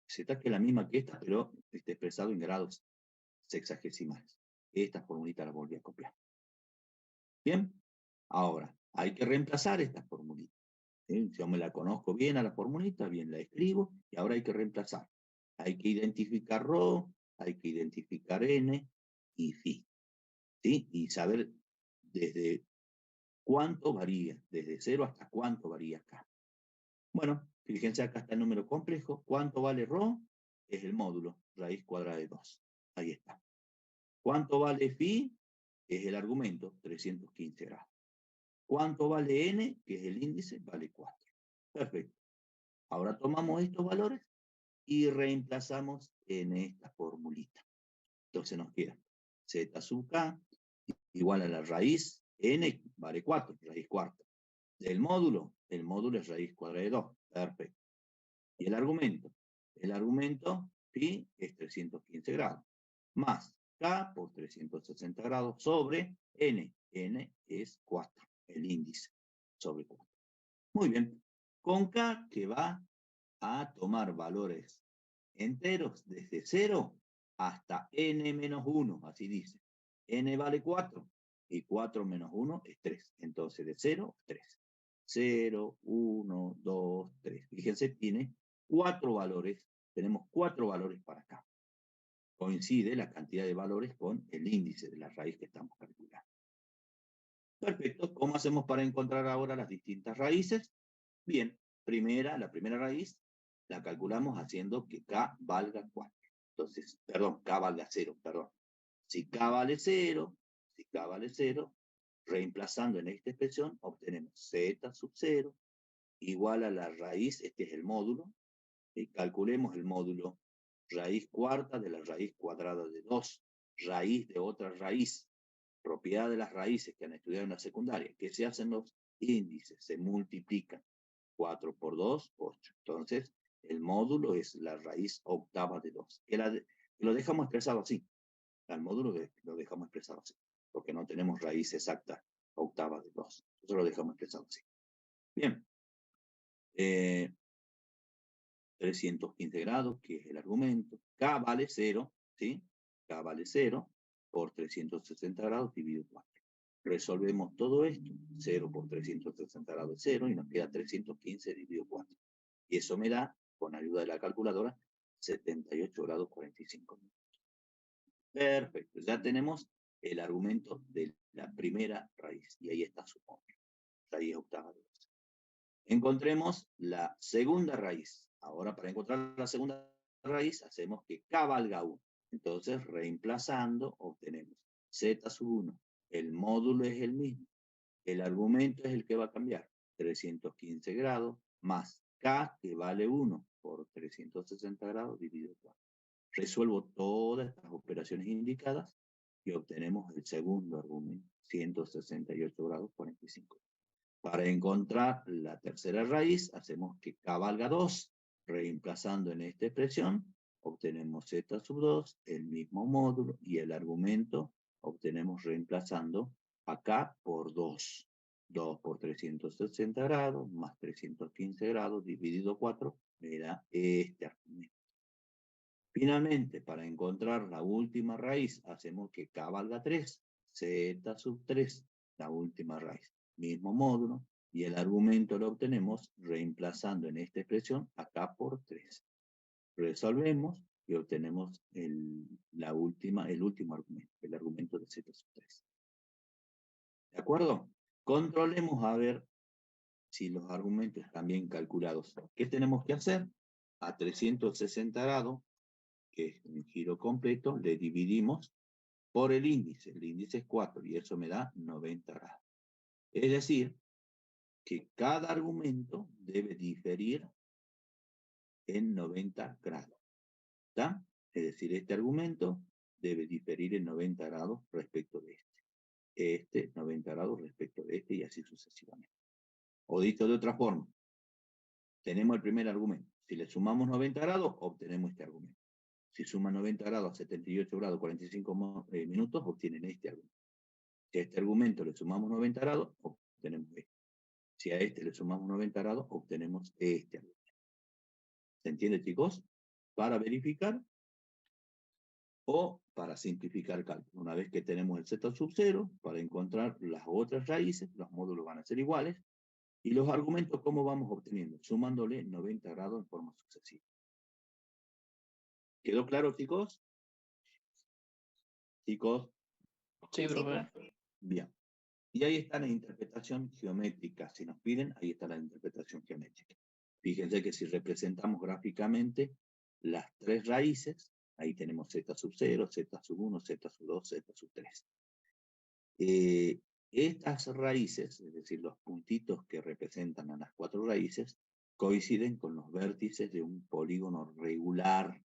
Es esta que es la misma que esta, pero está expresado en grados sexagesimales. Esta formulita la volví a copiar. Bien. Ahora, hay que reemplazar esta formulita. ¿Sí? Yo me la conozco bien a la formulita, bien la escribo, y ahora hay que reemplazar. Hay que identificar ρ, hay que identificar n y phi. ¿Sí? Y saber desde cuánto varía, desde 0 hasta cuánto varía acá. Bueno, fíjense, acá está el número complejo. ¿Cuánto vale ρ? Es el módulo, raíz cuadrada de 2. Ahí está. ¿Cuánto vale phi? Es el argumento, 315 grados. ¿Cuánto vale n? Que es el índice, vale 4. Perfecto. Ahora tomamos estos valores y reemplazamos en esta formulita. Entonces nos queda z sub k igual a la raíz n vale 4, raíz cuarta. Del módulo, el módulo es raíz cuadrada de 2. Perfecto. Y el argumento phi es 315 grados. Más k por 360 grados sobre n. N es 4, el índice, sobre 4. Muy bien. Con k que va a tomar valores enteros desde 0 hasta n menos 1, así dice. N vale 4, y 4 menos 1 es 3. Entonces, de 0, 3. 0, 1, 2, 3. Fíjense, tiene 4 valores. Tenemos 4 valores para acá. Coincide la cantidad de valores con el índice de la raíz que estamos calculando. Perfecto. ¿Cómo hacemos para encontrar ahora las distintas raíces? Bien, la primera raíz la calculamos haciendo que k valga 4. Entonces, perdón, k valga 0, perdón. Si k vale 0, reemplazando en esta expresión, obtenemos z sub 0 igual a la raíz, este es el módulo, y calculemos el módulo raíz cuarta de la raíz cuadrada de 2, raíz de otra raíz, propiedad de las raíces que han estudiado en la secundaria, que se hacen los índices, se multiplican. 4 por 2, 8. Entonces, el módulo es la raíz octava de 2. Lo dejamos expresado así. Al módulo lo dejamos expresado así, porque no tenemos raíz exacta octava de 2. Nosotros lo dejamos expresado así. Bien. 315 grados, que es el argumento. K vale 0, ¿sí? K vale 0 por 360 grados dividido 4. Resolvemos todo esto. 0 por 360 grados es 0 y nos queda 315 dividido 4. Y eso me da, con ayuda de la calculadora, 78 grados 45 minutos. Perfecto. Ya tenemos el argumento de la primera raíz. Y ahí está su nombre. Raíz octava de 2. Encontremos la segunda raíz. Ahora, para encontrar la segunda raíz, hacemos que k valga 1. Entonces, reemplazando, obtenemos z sub 1. El módulo es el mismo. El argumento es el que va a cambiar. 315 grados más k, que vale 1 por 360 grados dividido 4. Resuelvo todas estas operaciones indicadas y obtenemos el segundo argumento, 168 grados 45. Para encontrar la tercera raíz, hacemos que k valga 2. Reemplazando en esta expresión, obtenemos z sub 2, el mismo módulo, y el argumento obtenemos reemplazando acá por 2. 2 por 360 grados más 315 grados dividido 4 me da este argumento. Finalmente, para encontrar la última raíz, hacemos que k valga 3, z sub 3, la última raíz. Mismo módulo, y el argumento lo obtenemos reemplazando en esta expresión acá por 3. Resolvemos y obtenemos el último argumento, el argumento de z sub 3. ¿De acuerdo? Controlemos a ver si los argumentos están bien calculados. ¿Qué tenemos que hacer? A 360 grados, que es un giro completo, le dividimos por el índice. El índice es 4 y eso me da 90 grados. Es decir, que cada argumento debe diferir en 90 grados. ¿Está? Es decir, este argumento debe diferir en 90 grados respecto de este. Este 90 grados respecto de este y así sucesivamente. O dicho de otra forma, tenemos el primer argumento. Si le sumamos 90 grados, obtenemos este argumento. Si suman 90 grados a 78 grados 45 minutos, obtienen este argumento. Si a este argumento le sumamos 90 grados, obtenemos este. Si a este le sumamos 90 grados, obtenemos este argumento. ¿Se entiende, chicos? Para verificar o para simplificar el cálculo. Una vez que tenemos el z sub 0, para encontrar las otras raíces, los módulos van a ser iguales. Y los argumentos, ¿cómo vamos obteniendo? Sumándole 90 grados en forma sucesiva. ¿Quedó claro, chicos? ¿Chicos? Sí, profe. Bien. Y ahí está la interpretación geométrica. Si nos piden, ahí está la interpretación geométrica. Fíjense que si representamos gráficamente las tres raíces, ahí tenemos z sub 0, z sub 1, z sub 2, z sub 3. Estas raíces, es decir, los puntitos que representan a las cuatro raíces, coinciden con los vértices de un polígono regular,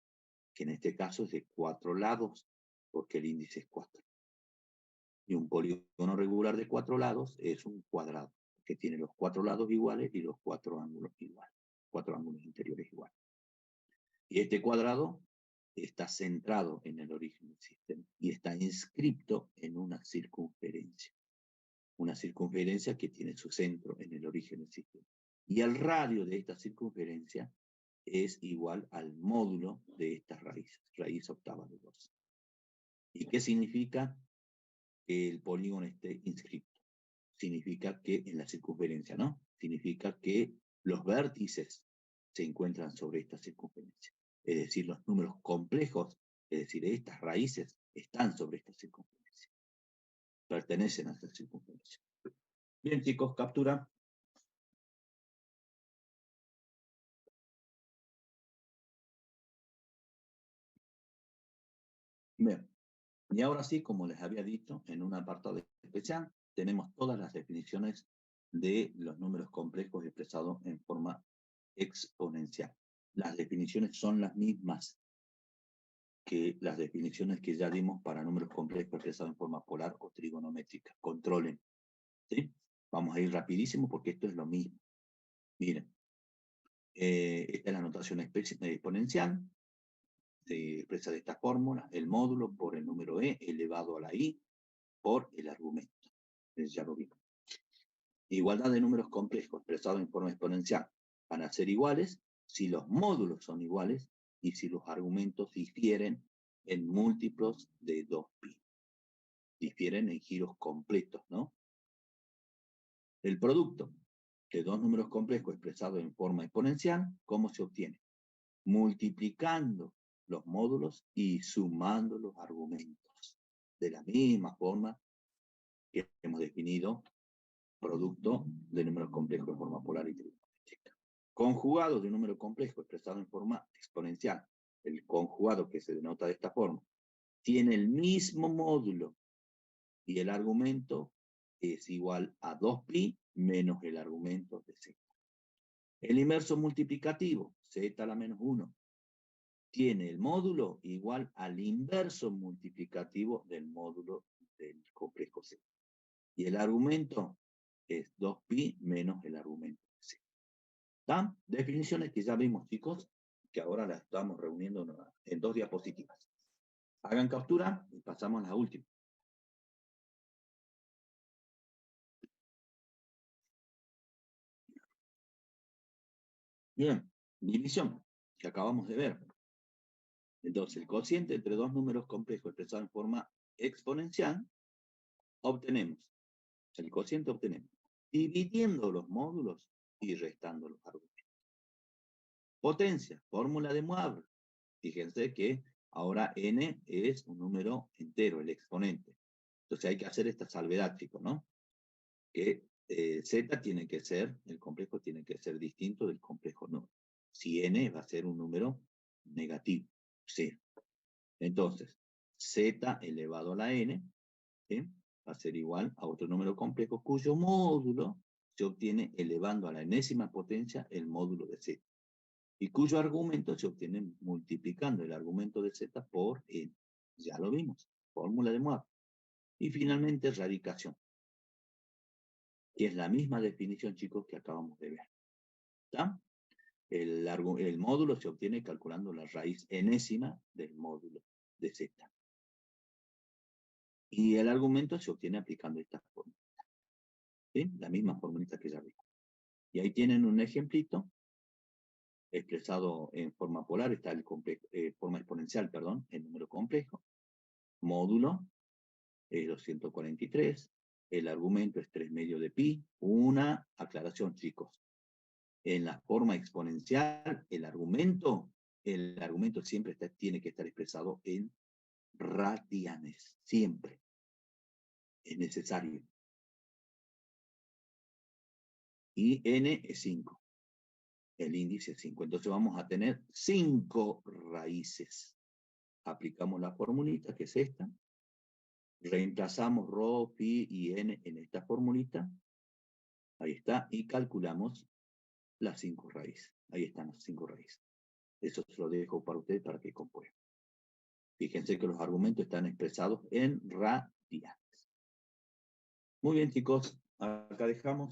que en este caso es de 4 lados, porque el índice es 4. Y un polígono regular de 4 lados es un cuadrado, que tiene los 4 lados iguales y los 4 ángulos iguales, 4 ángulos interiores iguales. Y este cuadrado está centrado en el origen del sistema y está inscripto en una circunferencia. Una circunferencia que tiene su centro en el origen del sistema. Y el radio de esta circunferencia es igual al módulo de estas raíces, raíz octava de 2. ¿Y qué significa que el polígono esté inscrito? Significa que en la circunferencia, ¿no? Significa que los vértices se encuentran sobre esta circunferencia. Es decir, los números complejos, es decir, estas raíces, están sobre esta circunferencia. Pertenecen a esta circunferencia. Bien, chicos, captura. Bien. Y ahora sí, como les había dicho, en un apartado especial, tenemos todas las definiciones de los números complejos expresados en forma exponencial. Las definiciones son las mismas que las definiciones que ya dimos para números complejos expresados en forma polar o trigonométrica. Controlen. ¿Sí? Vamos a ir rapidísimo porque esto es lo mismo. Miren, esta es la notación exponencial. Se expresa de esta fórmula, el módulo por el número e elevado a la i por el argumento. Ya lo vimos. Igualdad de números complejos expresados en forma exponencial van a ser iguales si los módulos son iguales y si los argumentos difieren en múltiplos de 2pi. Difieren en giros completos, ¿no? El producto de dos números complejos expresados en forma exponencial, ¿cómo se obtiene? Multiplicando los módulos y sumando los argumentos. De la misma forma que hemos definido producto de números complejos en forma polar y trigonométrica. Conjugado de un número complejo expresado en forma exponencial. El conjugado que se denota de esta forma tiene el mismo módulo y el argumento es igual a 2pi menos el argumento de z. El inverso multiplicativo, z a la menos 1, tiene el módulo igual al inverso multiplicativo del módulo del complejo z. Y el argumento es 2pi menos el argumento de z. ¿Están? Definiciones que ya vimos, chicos, que ahora las estamos reuniendo en 2 diapositivas. Hagan captura y pasamos a la última. Bien, división, que acabamos de ver. Entonces, el cociente entre dos números complejos expresados en forma exponencial, obtenemos, el cociente obtenemos, dividiendo los módulos y restando los argumentos. Potencia, fórmula de Moivre. Fíjense que ahora n es un número entero, el exponente. Entonces hay que hacer esta salvedad, chicos, ¿no? Que z tiene que ser, el complejo tiene que ser distinto del complejo no. Si n va a ser un número negativo, 0. Entonces, z elevado a la n, ¿sí?, va a ser igual a otro número complejo cuyo módulo se obtiene elevando a la enésima potencia el módulo de z. Y cuyo argumento se obtiene multiplicando el argumento de z por n. Ya lo vimos, fórmula de Moivre. Y finalmente, radicación, que es la misma definición, chicos, que acabamos de ver. ¿Está? El módulo se obtiene calculando la raíz enésima del módulo de z. Y el argumento se obtiene aplicando esta fórmula. ¿Sí? La misma formulita que ya vimos. Y ahí tienen un ejemplito expresado en forma polar, está el forma exponencial, perdón, el número complejo. Módulo es 243. El argumento es 3 medio de pi. Una aclaración, chicos. En la forma exponencial, el argumento siempre tiene que estar expresado en radianes. Siempre. Es necesario. Y n es 5. El índice es 5. Entonces vamos a tener 5 raíces. Aplicamos la formulita, que es esta. Reemplazamos ρ, pi y n en esta formulita. Ahí está. Y calculamos las 5 raíces. Ahí están las 5 raíces. Eso se lo dejo para ustedes para que comprueben. Fíjense que los argumentos están expresados en radianes. Muy bien, chicos. Acá dejamos.